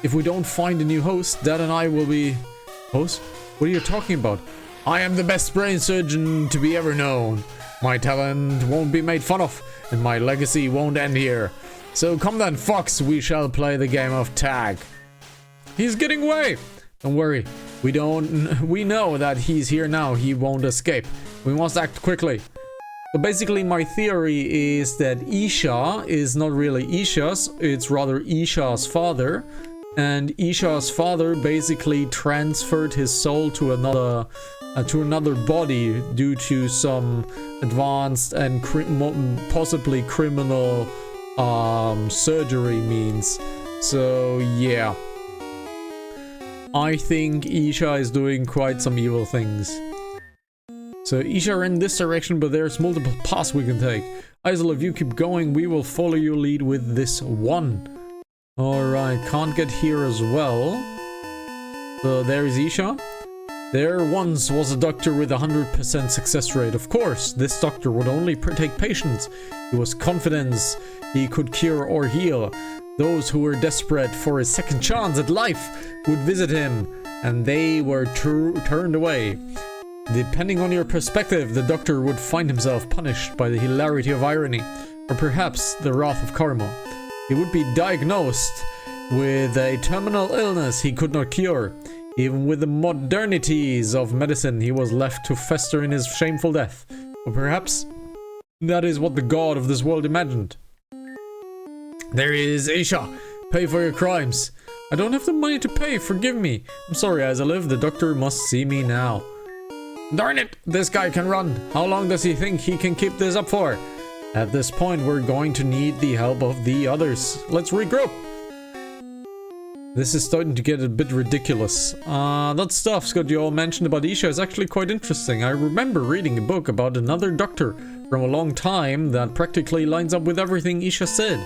If we don't find a new host, Dad and I will be... Host? What are you talking about? I am the best brain surgeon to be ever known. My talent won't be made fun of, and my legacy won't end here. So come then, Fox, we shall play the game of tag. He's getting away! Don't worry, we know that he's here now, he won't escape. We must act quickly. So basically my theory is that Isha is not really Isha's, it's rather Isha's father. And Isha's father basically transferred his soul to another body due to some advanced and possibly criminal surgery means. So yeah, I think Isha is doing quite some evil things. So Isha ran in this direction, but there's multiple paths we can take. Isol, if you keep going, we will follow your lead with this one. Alright, can't get here as well. So there is Isha. There once was a doctor with a 100% success rate. Of course, this doctor would only take patients. He was confident he could cure or heal. Those who were desperate for a second chance at life would visit him, and they were turned away. Depending on your perspective, the doctor would find himself punished by the hilarity of irony, or perhaps the wrath of karma. He would be diagnosed with a terminal illness he could not cure. Even with the modernities of medicine, he was left to fester in his shameful death. Or perhaps that is what the god of this world imagined. There is Isha. Pay for your crimes. I don't have the money to pay, forgive me. I'm sorry, as I live, the doctor must see me now. Darn it, this guy can run. How long does he think he can keep this up for? At this point, we're going to need the help of the others. Let's regroup. This is starting to get a bit ridiculous. That stuff Scott you all mentioned about Isha is actually quite interesting. I remember reading a book about another doctor from a long time that practically lines up with everything Isha said.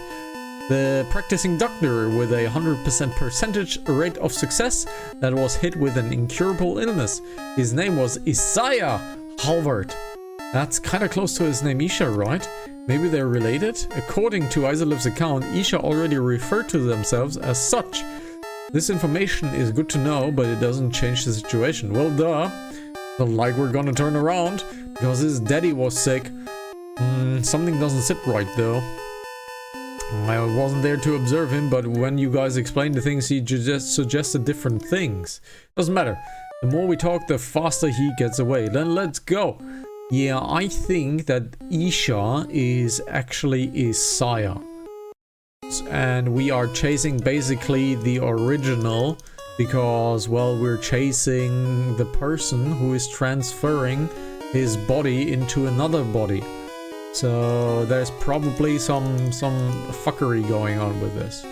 The practicing doctor with a 100% percentage rate of success that was hit with an incurable illness. His name was Isaiah Halvard. That's kinda close to his name Isha, right? Maybe they're related? According to Isolif's account, Isha already referred to themselves as such. This information is good to know, but it doesn't change the situation. Well, duh. Not like we're gonna turn around, because his daddy was sick. Something doesn't sit right, though. I wasn't there to observe him, but when you guys explained the things, he just suggested different things. Doesn't matter. The more we talk, the faster he gets away. Then let's go. Yeah, I think that Isha is actually Isaiah. And we are chasing basically the original because, well, we're chasing the person who is transferring his body into another body. So there's probably some fuckery going on with this.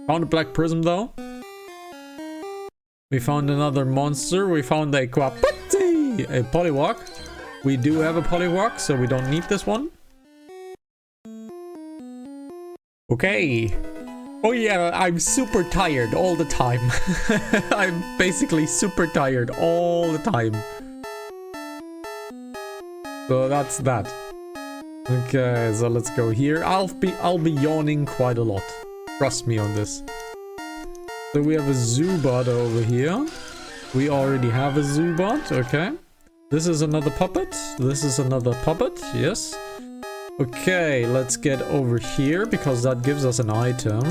Found a black prism though. We found another monster. We found a Quaputi, a polywalk. We do have a polywalk, so we don't need this one. Okay. Oh yeah, I'm super tired all the time. I'm basically super tired all the time. So that's that. Okay, so let's go here. I'll be yawning quite a lot. Trust me on this. So we have a Zubat over here. We already have a Zubat, okay. This is another puppet. This is another puppet, yes. Okay, let's get over here because that gives us an item.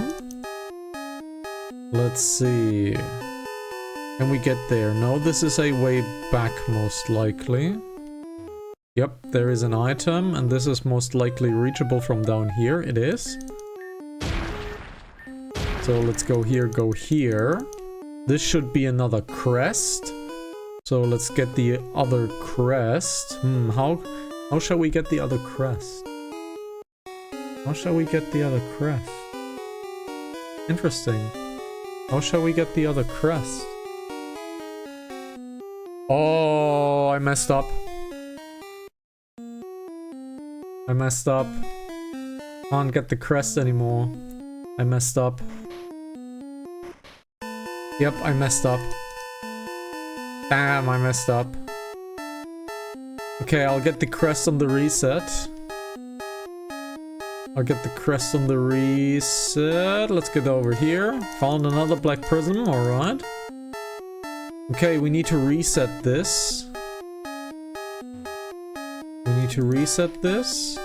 Let's see. Can we get there? No, this is a way back most likely. Yep, there is an item and this is most likely reachable from down here. It is. So let's go here, go here. This should be another crest. So let's get the other crest. How shall we get the other crest? How shall we get the other crest? Interesting. How shall we get the other crest? Oh, I messed up. I messed up. Can't get the crest anymore. I messed up. Yep, I messed up. Damn, I messed up. Okay, I'll get the crest on the reset. I'll get the crest on the reset. Let's get over here. Found another black prism, alright. Okay, we need to reset this. We need to reset this.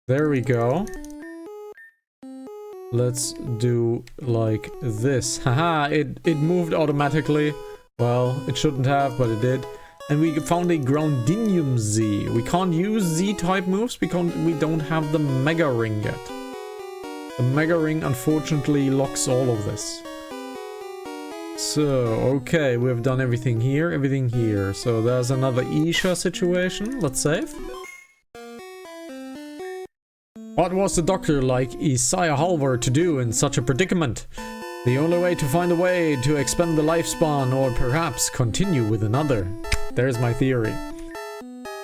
There we go. Let's do like this. Haha, it moved automatically. Well, it shouldn't have, but it did. And we found a Groundinium Z. We can't use Z-type moves because we don't have the Mega Ring yet. The Mega Ring unfortunately locks all of this. So, okay, we've done everything here, everything here. So there's another Isha situation. Let's save. What was the doctor like Isaiah Halvor to do in such a predicament? The only way to find a way to expand the lifespan or perhaps continue with another. There's my theory.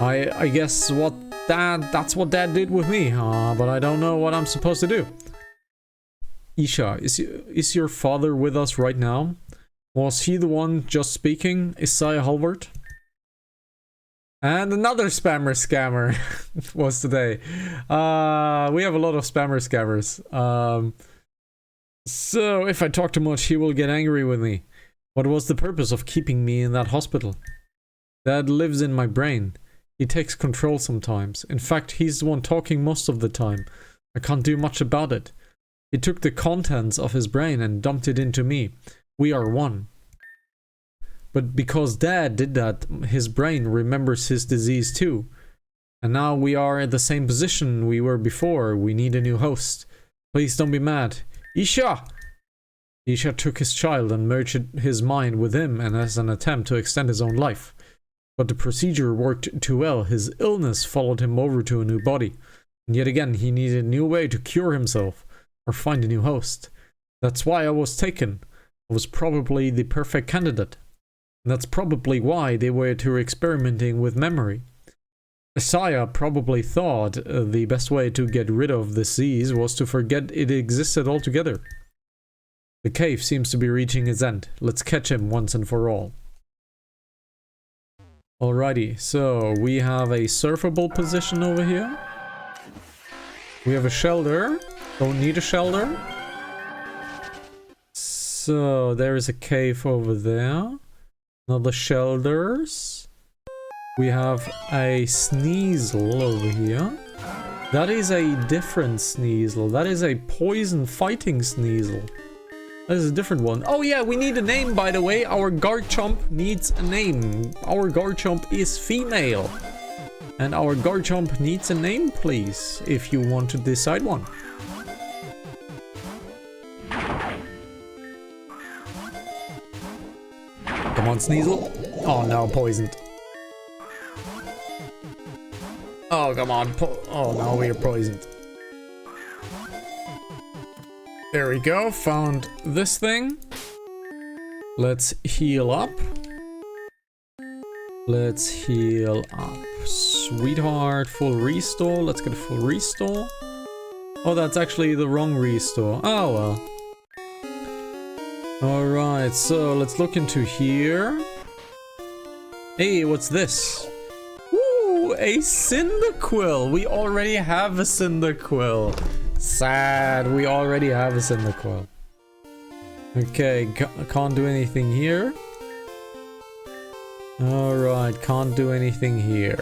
I guess that's what Dad did with me, but I don't know what I'm supposed to do. Isha, is your father with us right now? Was he the one just speaking, Isaiah Halvor? And another spammer scammer was today. We have a lot of spammer scammers. So if I talk too much, he will get angry with me. What was the purpose of keeping me in that hospital? Dad lives in my brain. He takes control sometimes. In fact, he's the one talking most of the time. I can't do much about it. He took the contents of his brain and dumped it into me. We are one. But because Dad did that, his brain remembers his disease too. And now we are at the same position we were before. We need a new host. Please don't be mad. Isha! Isha took his child and merged his mind with him and as an attempt to extend his own life. But the procedure worked too well. His illness followed him over to a new body. And yet again, he needed a new way to cure himself or find a new host. That's why I was taken. I was probably the perfect candidate. And that's probably why they were experimenting with memory. Isaiah probably thought the best way to get rid of the disease was to forget it existed altogether. The cave seems to be reaching its end. Let's catch him once and for all. Alrighty, so we have a surfable position over here. We have a shelter. Don't need a shelter. So there is a cave over there. Another shelters. We have a Sneasel over here. That is a different Sneasel. That is a poison fighting Sneasel. That is a different one. Oh yeah, we need a name, by the way. Our Garchomp needs a name. Our Garchomp is female. And our Garchomp needs a name, please, if you want to decide one. Come on, Sneasel. Oh no, poisoned. Oh, come on. Oh no, we are poisoned. There we go. Found this thing. Let's heal up. Let's heal up. Sweetheart, full restore. Let's get a full restore. Oh, that's actually the wrong restore. Oh, well. Alright, so let's look into here. Hey, what's this? Ooh, a Cyndaquil. We already have a Cyndaquil. Sad, we already have a Cyndaquil. Okay, can't do anything here. Alright, can't do anything here.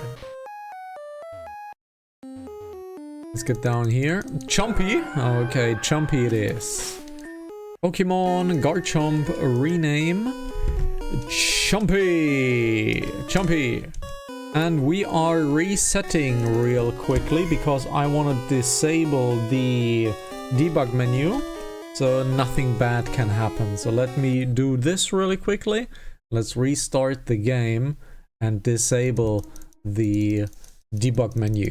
Let's get down here. Chompy. Okay, Chompy it is. Pokemon Garchomp rename Chompy. Chompy. And we are resetting real quickly because I want to disable the debug menu so nothing bad can happen. So let me do this really quickly. Let's restart the game and disable the debug menu.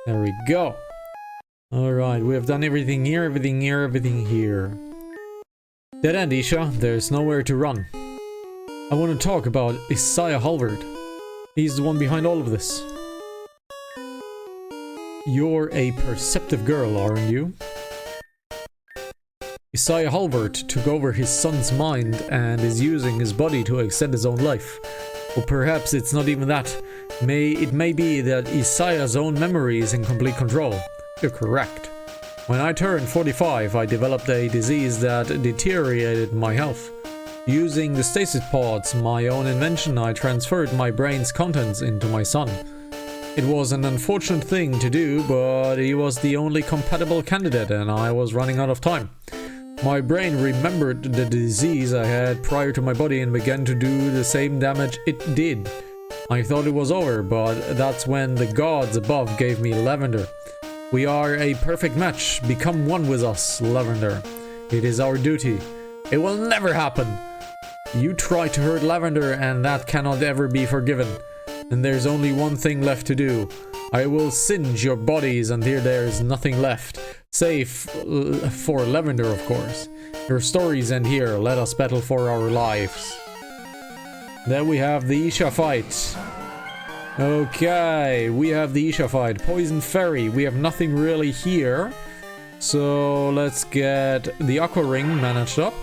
There we go. Alright, we have done everything here, everything here, everything here. Dead end, Isha. There's nowhere to run. I want to talk about Isaiah Halvard. He's the one behind all of this. You're a perceptive girl, aren't you? Isaiah Halvard took over his son's mind and is using his body to extend his own life. Or perhaps it's not even that. It may be that Isaiah's own memory is in complete control. You're correct. When I turned 45, I developed a disease that deteriorated my health. Using the stasis pods, my own invention, I transferred my brain's contents into my son. It was an unfortunate thing to do, but he was the only compatible candidate and I was running out of time. My brain remembered the disease I had prior to my body and began to do the same damage it did. I thought it was over, but that's when the gods above gave me Lavender. We are a perfect match. Become one with us, Lavender. It is our duty. It will never happen. You tried to hurt Lavender and that cannot ever be forgiven. And there's only one thing left to do. I will singe your bodies until there is nothing left. Save for Lavender, of course. Your stories end here. Let us battle for our lives. Then we have the Isha fight. Okay, we have the Isha fight. Poison Fairy. We have nothing really here. So let's get the Aqua Ring managed up.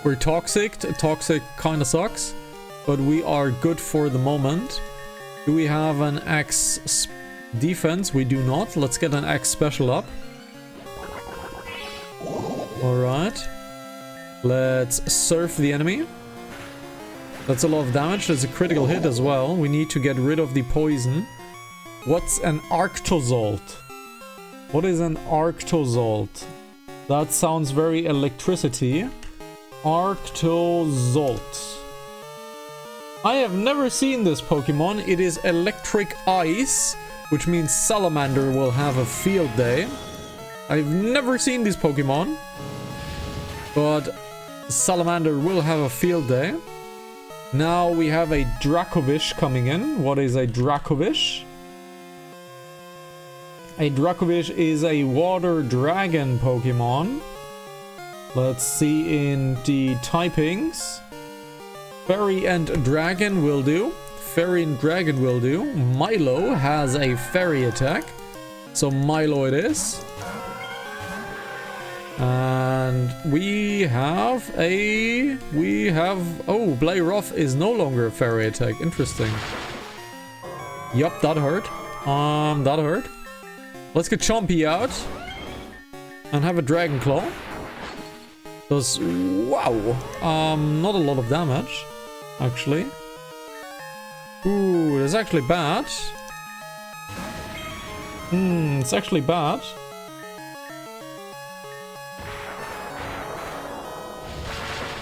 We're toxic. Toxic kinda sucks. But we are good for the moment. Do we have an X defense? We do not. Let's get an X special up. Alright. Let's surf the enemy. That's a lot of damage. That's a critical hit as well. We need to get rid of the poison. What's an Arctozolt? What is an Arctozolt? That sounds very electricity. Arctozolt. I have never seen this Pokemon. It is Electric Ice, which means Salamander will have a field day. I've never seen this Pokemon, but Salamander will have a field day. Now we have a Dracovish coming in. What is a Dracovish? A Dracovish is a water dragon Pokemon. Let's see in the typings. Fairy and Dragon will do. Fairy and Dragon will do. Milo has a fairy attack. So Milo it is. And we have... Oh, Blayroth is no longer a fairy attack. Interesting. Yup, that hurt. That hurt. Let's get Chompy out. And have a Dragon Claw. Does... Wow. Not a lot of damage. Actually. Ooh, that's actually bad. It's actually bad.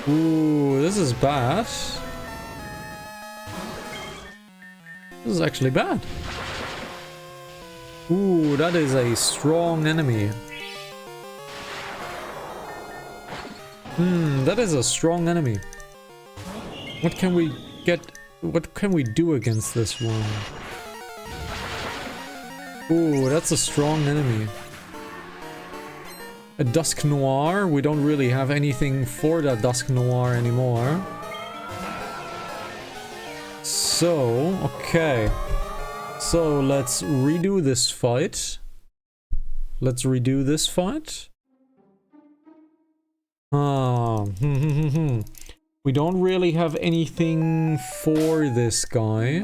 Ooh, this is bad. This is actually bad. Ooh, that is a strong enemy. That is a strong enemy. What can we get? What can we do against this one? Ooh, that's a strong enemy. A Dusk Noir. We don't really have anything for that Dusk Noir anymore. So, okay. So, let's redo this fight. Let's redo this fight. We don't really have anything for this guy.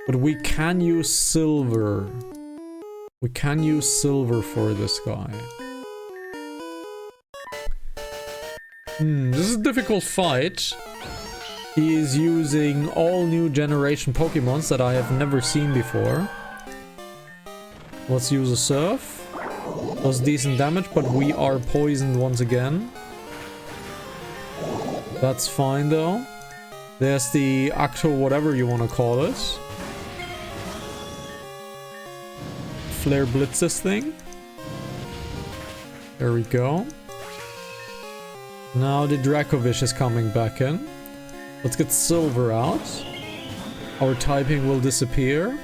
But we can use silver. We can use silver for this guy. This is a difficult fight. He is using all new generation Pokemons that I have never seen before. Let's use a Surf. Does decent damage, but we are poisoned once again. That's fine though. There's the Acto whatever you want to call it. Flare Blitz this thing. There we go. Now the Dracovish is coming back in. Let's get Silver out. Our typing will disappear.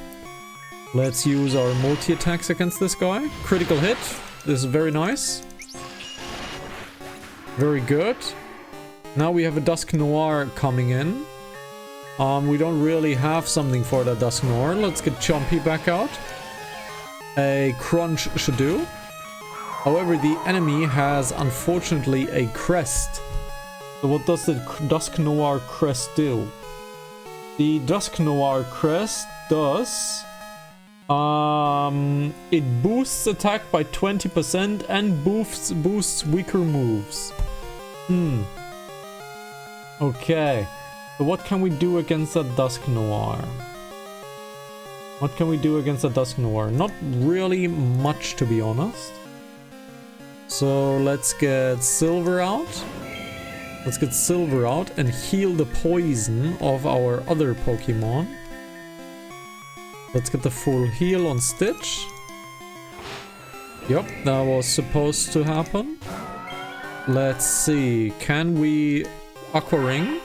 Let's use our multi-attacks against this guy. Critical hit. This is very nice. Very good. Now we have a Dusk Noir coming in. We don't really have something for that Dusk Noir. Let's get Chompy back out. A Crunch should do. However, the enemy has unfortunately a Crest. So what does the Dusk Noir Crest do? The Dusk Noir Crest does... it boosts attack by 20% and boosts weaker moves. Okay. So what can we do against that Dusk Noir? What can we do against the Dusk Noir? Not really much, to be honest. So let's get Silver out. Let's get Silver out and heal the poison of our other Pokemon. Let's get the full heal on Stitch. Yep, that was supposed to happen. Let's see. Can we Aqua Ring?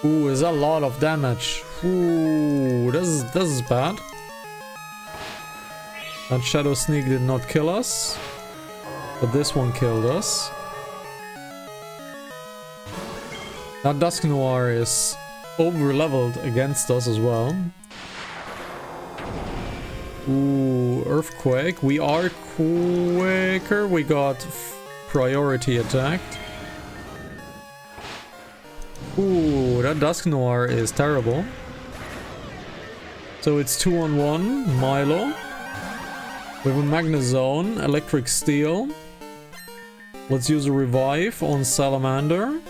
Ooh, is a lot of damage. Ooh, this is bad. That Shadow Sneak did not kill us, but this one killed us. That Dusk Noir is over leveled against us as well. Ooh, Earthquake. We are quicker. We got priority attacked. Ooh, that Dusk Noir is terrible. So it's 2-on-1, Milo. We have a Magnezone, Electric Steel. Let's use a Revive on Salamander.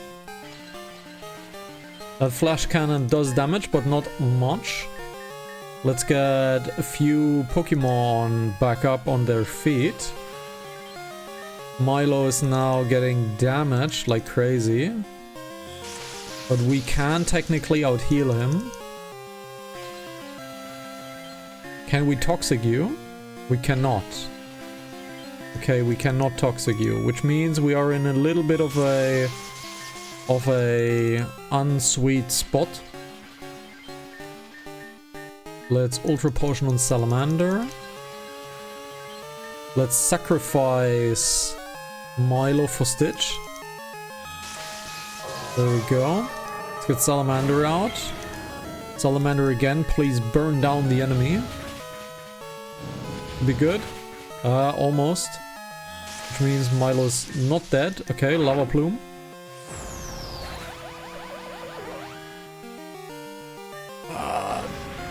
That Flash Cannon does damage, but not much. Let's get a few Pokemon back up on their feet. Milo is now getting damaged like crazy. But we can technically out-heal him. Can we Toxic you? We cannot. Okay, we cannot Toxic you, which means we are in a little bit of a unsweet spot. Let's Ultra Potion on Salamander. Let's sacrifice Milo for Stitch. There we go. Let's get Salamander out. Salamander again, please burn down the enemy. Be good. Almost. Which means Milo's not dead. Okay, Lava Plume.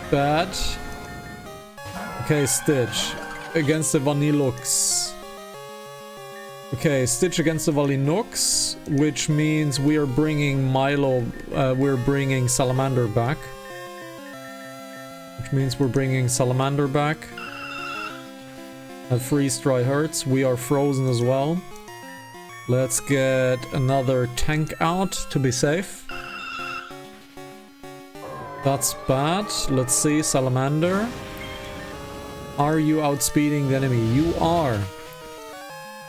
Bad. Okay, Stitch. Against the Vanillux. Okay, Stitch against the Valinux, which means we are bringing we're bringing Salamander back. Which means we're bringing Salamander back. At Freeze Dry hurts, we are frozen as well. Let's get another tank out to be safe. That's bad. Let's see, Salamander. Are you outspeeding the enemy? You are.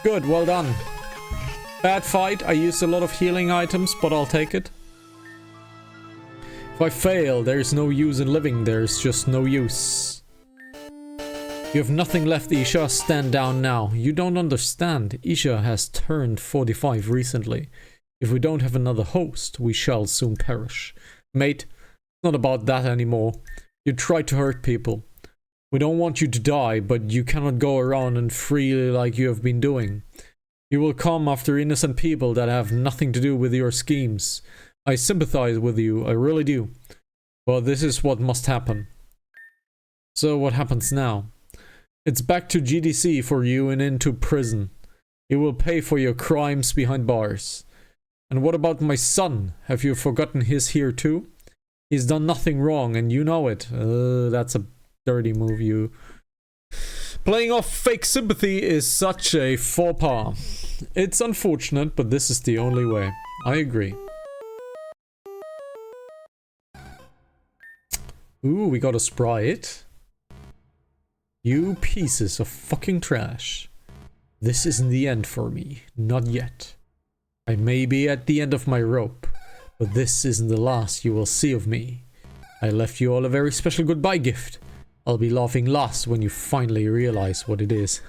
Good, well done. Bad fight. I used a lot of healing items, but I'll take it. If I fail, there's no use in living. There's just no use. You have nothing left, Isha. Stand down now. You don't understand. Isha has turned 45 recently. If we don't have another host, we shall soon perish. Mate, it's not about that anymore. You tried to hurt people. We don't want you to die, but you cannot go around and freely like you have been doing. You will come after innocent people that have nothing to do with your schemes. I sympathize with you, I really do. But this is what must happen. So what happens now? It's back to GDC for you and into prison. You will pay for your crimes behind bars. And what about my son? Have you forgotten he's here too? He's done nothing wrong and you know it. That's a dirty move, you. Playing off fake sympathy is such a faux pas. It's unfortunate, but this is the only way. I agree. Ooh, we got a Sprite. You pieces of fucking trash. This isn't the end for me. Not yet. I may be at the end of my rope, but this isn't the last you will see of me. I left you all a very special goodbye gift. I'll be laughing last when you finally realize what it is.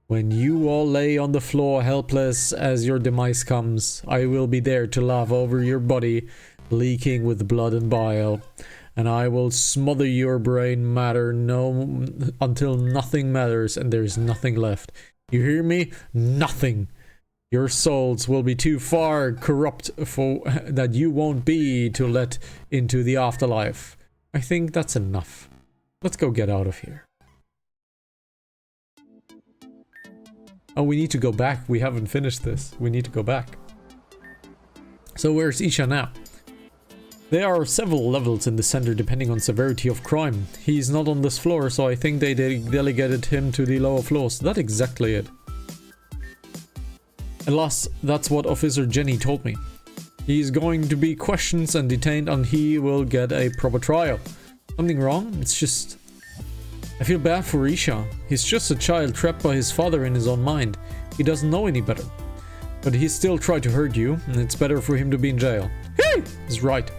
When you all lay on the floor helpless as your demise comes, I will be there to laugh over your body leaking with blood and bile. And I will smother your brain matter until nothing matters and there's nothing left. You hear me? Nothing. Your souls will be too far corrupt for that you won't be to let into the afterlife. I think that's enough. Let's go get out of here. Oh, we need to go back. We haven't finished this. We need to go back. So where's Isha now? There are several levels in the center depending on severity of crime. He's not on this floor, so I think they delegated him to the lower floors. That's exactly it. Alas, that's what Officer Jenny told me. He's going to be questioned and detained and he will get a proper trial. Something wrong? It's just... I feel bad for Isha. He's just a child trapped by his father in his own mind. He doesn't know any better. But he still tried to hurt you, and it's better for him to be in jail. Hey! He's right.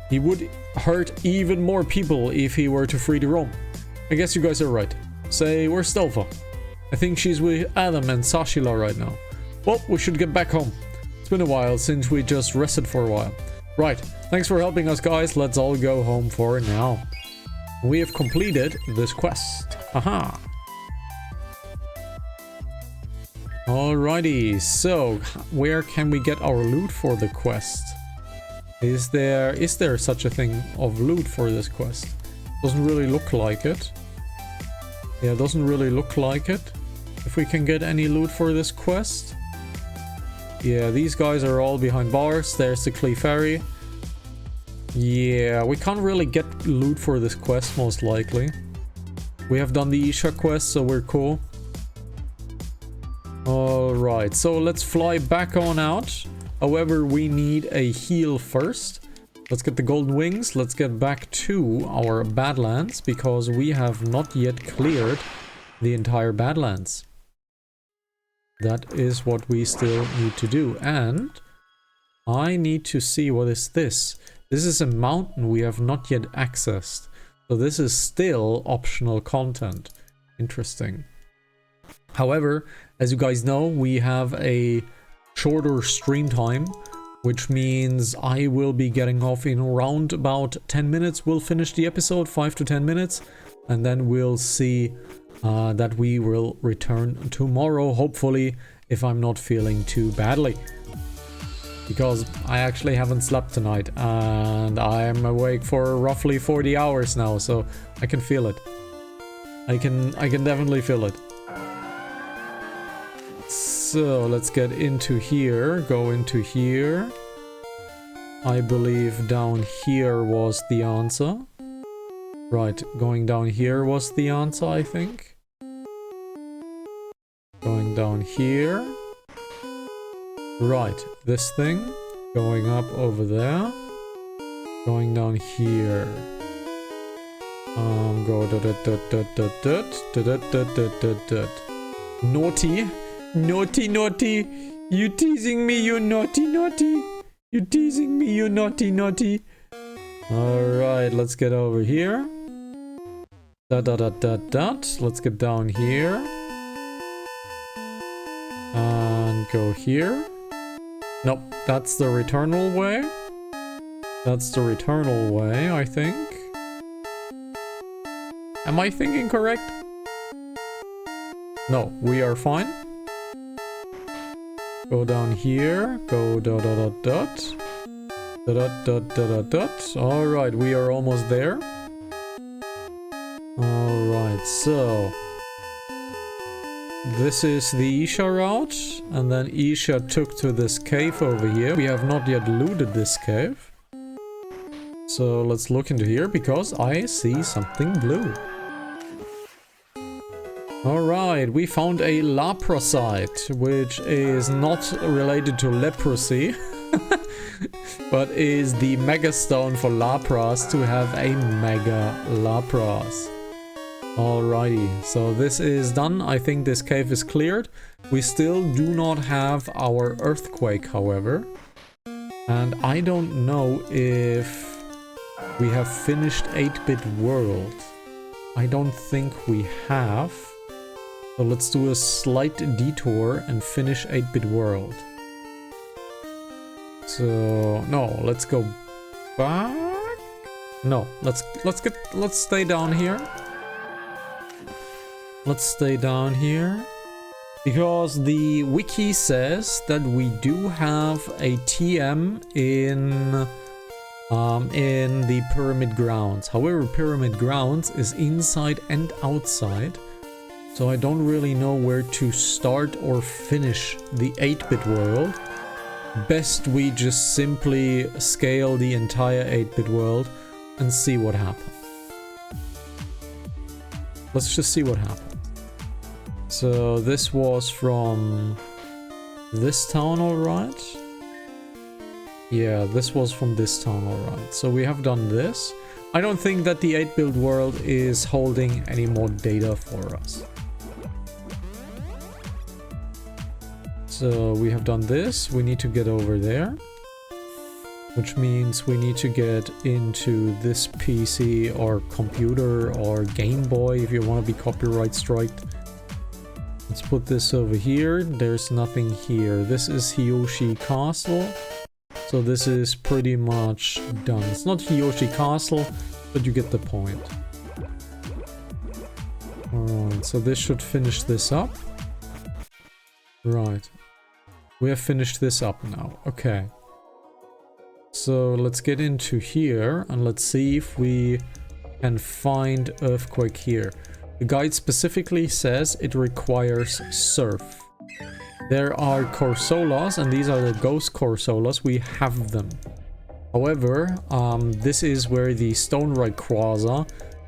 He would hurt even more people if he were to free to roam. I guess you guys are right. Say, where's Stelfa? I think she's with Adam and Sashila right now. Well, we should get back home. It's been a while since we just rested for a while. Right, thanks for helping us guys. Let's all go home for now. We have completed this quest. Haha. Alrighty, so where can we get our loot for the quest? Is there such a thing of loot for this quest? Doesn't really look like it. Yeah, doesn't really look like it. If we can get any loot for this quest. Yeah, these guys are all behind bars. There's the Clefairy. Yeah, we can't really get loot for this quest, most likely. We have done the Isha quest, so we're cool. Alright, so let's fly back on out. However, we need a heal first. Let's get the golden wings. Let's get back to our Badlands, because we have not yet cleared the entire Badlands. That is what we still need to do. And I need to see, what is this? This is a mountain we have not yet accessed. So this is still optional content. Interesting. However, as you guys know, we have a shorter stream time, which means I will be getting off in around about 10 minutes. We'll finish the episode, 5 to 10 minutes, and then we'll see that we will return tomorrow, hopefully, if I'm not feeling too badly. Because I actually haven't slept tonight, and I'm awake for roughly 40 hours now, so I can feel it. I can definitely feel it. So let's get into here, go into here. I believe down here was the answer. Right, going down here was the answer, I think. Going down here. Right, this thing. Going up over there. Going down here. Go Naughty. Naughty, naughty. You teasing me, you naughty, naughty. You teasing me, you naughty, naughty. Alright, let's get over here. Let's get down here. And go here. Nope, that's the returnal way. That's the returnal way, I think. Am I thinking correct? No, we are fine. Go down here. Go dot dot dot dot dot dot dot. Alright, we are almost there. Alright, so this is the Isha route, and then Isha took to this cave over here. We have not yet looted this cave. So let's look into here, because I see something blue. Alright, we found a leprosite, which is not related to leprosy, but is the mega stone for Lapras to have a mega Lapras. Alrighty, so this is done. I think this cave is cleared. We still do not have our earthquake, however. And I don't know if we have finished 8-bit world. I don't think we have. So let's do a slight detour and finish 8-bit world. So no, let's go back. No, let's stay down here. Let's stay down here. Because the wiki says that we do have a TM in the Pyramid Grounds. However, Pyramid Grounds is inside and outside. So I don't really know where to start or finish the 8-bit world. Best we just simply scale the entire 8-bit world and see what happens. Let's just see what happens. So this was from this town, alright? Yeah, this was from this town, alright. So we have done this. I don't think that the 8-bit world is holding any more data for us. So we have done this. We need to get over there. Which means we need to get into this PC or computer or Game Boy if you want to be copyright striked. Let's put this over here. There's nothing here. This is Hiyoshi Castle. So this is pretty much done. It's not Hiyoshi Castle, but you get the point. Alright, so this should finish this up. Right. We have finished this up now. Okay. So let's get into here and let's see if we can find earthquake here. The guide specifically says it requires surf. There are Corsolas, and these are the ghost Corsolas. We have them. However, this is where the Stone Rayquaza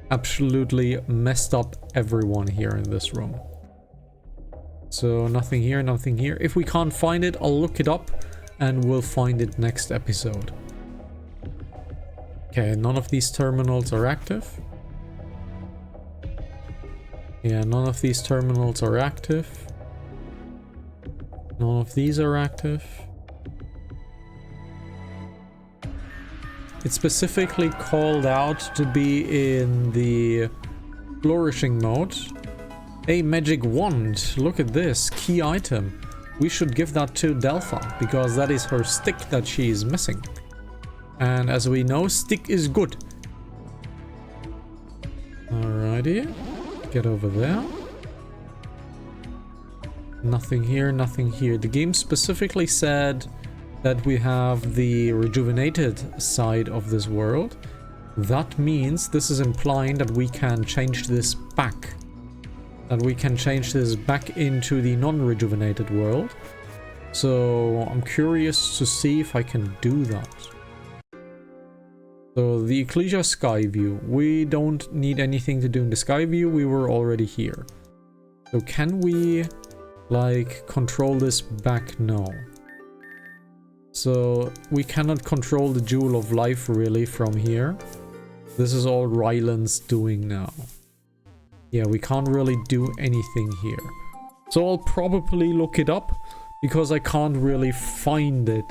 absolutely messed up everyone here in this room. So nothing here, nothing here. If we can't find it, I'll look it up and we'll find it next episode. Okay, none of these terminals are active. Yeah, none of these terminals are active. None of these are active. It's specifically called out to be in the flourishing mode. A magic wand. Look at this. Key item. We should give that to Delpha, because that is her stick that she is missing. And as we know, stick is good. Alrighty. Get over there. Nothing here, nothing here. The game specifically said that we have the rejuvenated side of this world. That means this is implying that we can change this back. And we can change this back into the non-rejuvenated world. So I'm curious to see if I can do that. So the Ecclesia Sky View. We don't need anything to do in the Sky View. We were already here. So can we, like, control this back? No. So we cannot control the Jewel of Life really from here. This is all Ryland's doing now. Yeah, we can't really do anything here. So I'll probably look it up because I can't really find it.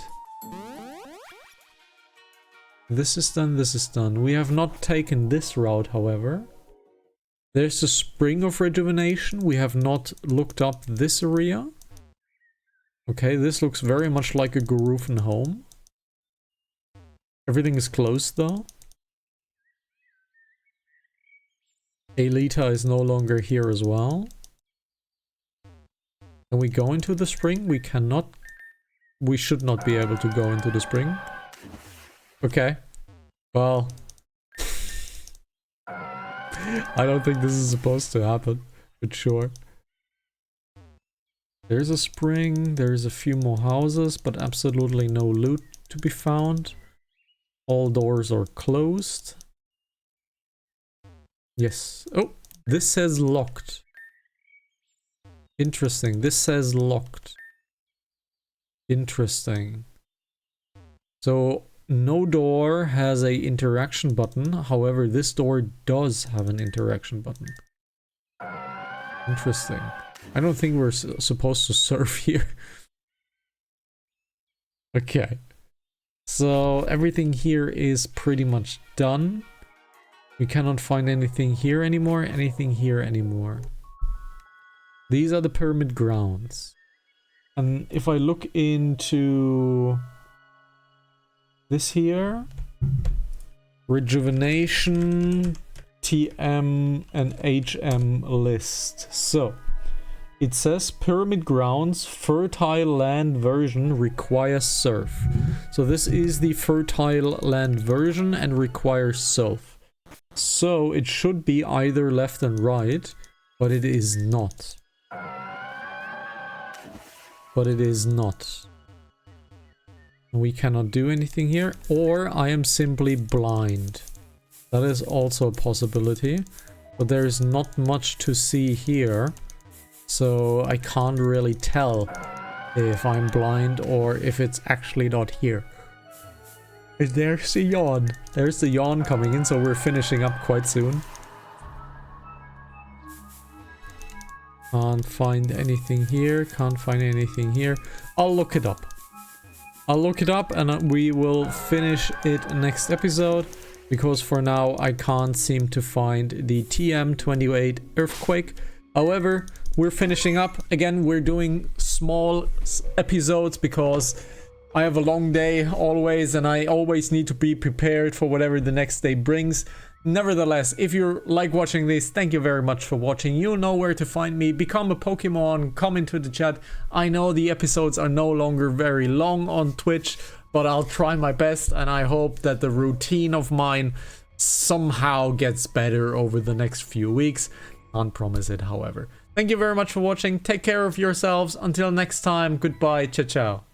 This is done, this is done. We have not taken this route, however. There's the Spring of Rejuvenation. We have not looked up this area. Okay, this looks very much like a Garufan home. Everything is closed though. Aelita is no longer here as well. Can we go into the spring? We cannot. We should not be able to go into the spring. Okay. Well. I don't think this is supposed to happen, but sure. There's a spring, there's a few more houses, but absolutely no loot to be found. All doors are closed. Yes. Oh, this says locked. Interesting. This says locked. Interesting. So no door has a interaction button. However, this door does have an interaction button. Interesting. I don't think we're supposed to surf here. Okay. So everything here is pretty much done. We cannot find anything here anymore, anything here anymore. These are the pyramid grounds. And if I look into this here, Rejuvenation, TM and HM list. So it says Pyramid Grounds fertile land version requires surf. So this is the fertile land version and requires surf. So it should be either left and right, but it is not. But it is not. We cannot do anything here, or I am simply blind. That is also a possibility, but there is not much to see here, so I can't really tell if I'm blind or if it's actually not here. There's the yawn. There's the yawn coming in, so we're finishing up quite soon. Can't find anything here, can't find anything here. I'll look it up. I'll look it up and we will finish it next episode, because for now I can't seem to find the TM28 earthquake. However, we're finishing up. Again, we're doing small episodes because I have a long day always, and I always need to be prepared for whatever the next day brings. Nevertheless, if you like watching this, thank you very much for watching. You know where to find me. Become a Pokemon, come into the chat. I know the episodes are no longer very long on Twitch, but I'll try my best, and I hope that the routine of mine somehow gets better over the next few weeks. Can't promise it, however. Thank you very much for watching. Take care of yourselves. Until next time, goodbye. Ciao, ciao.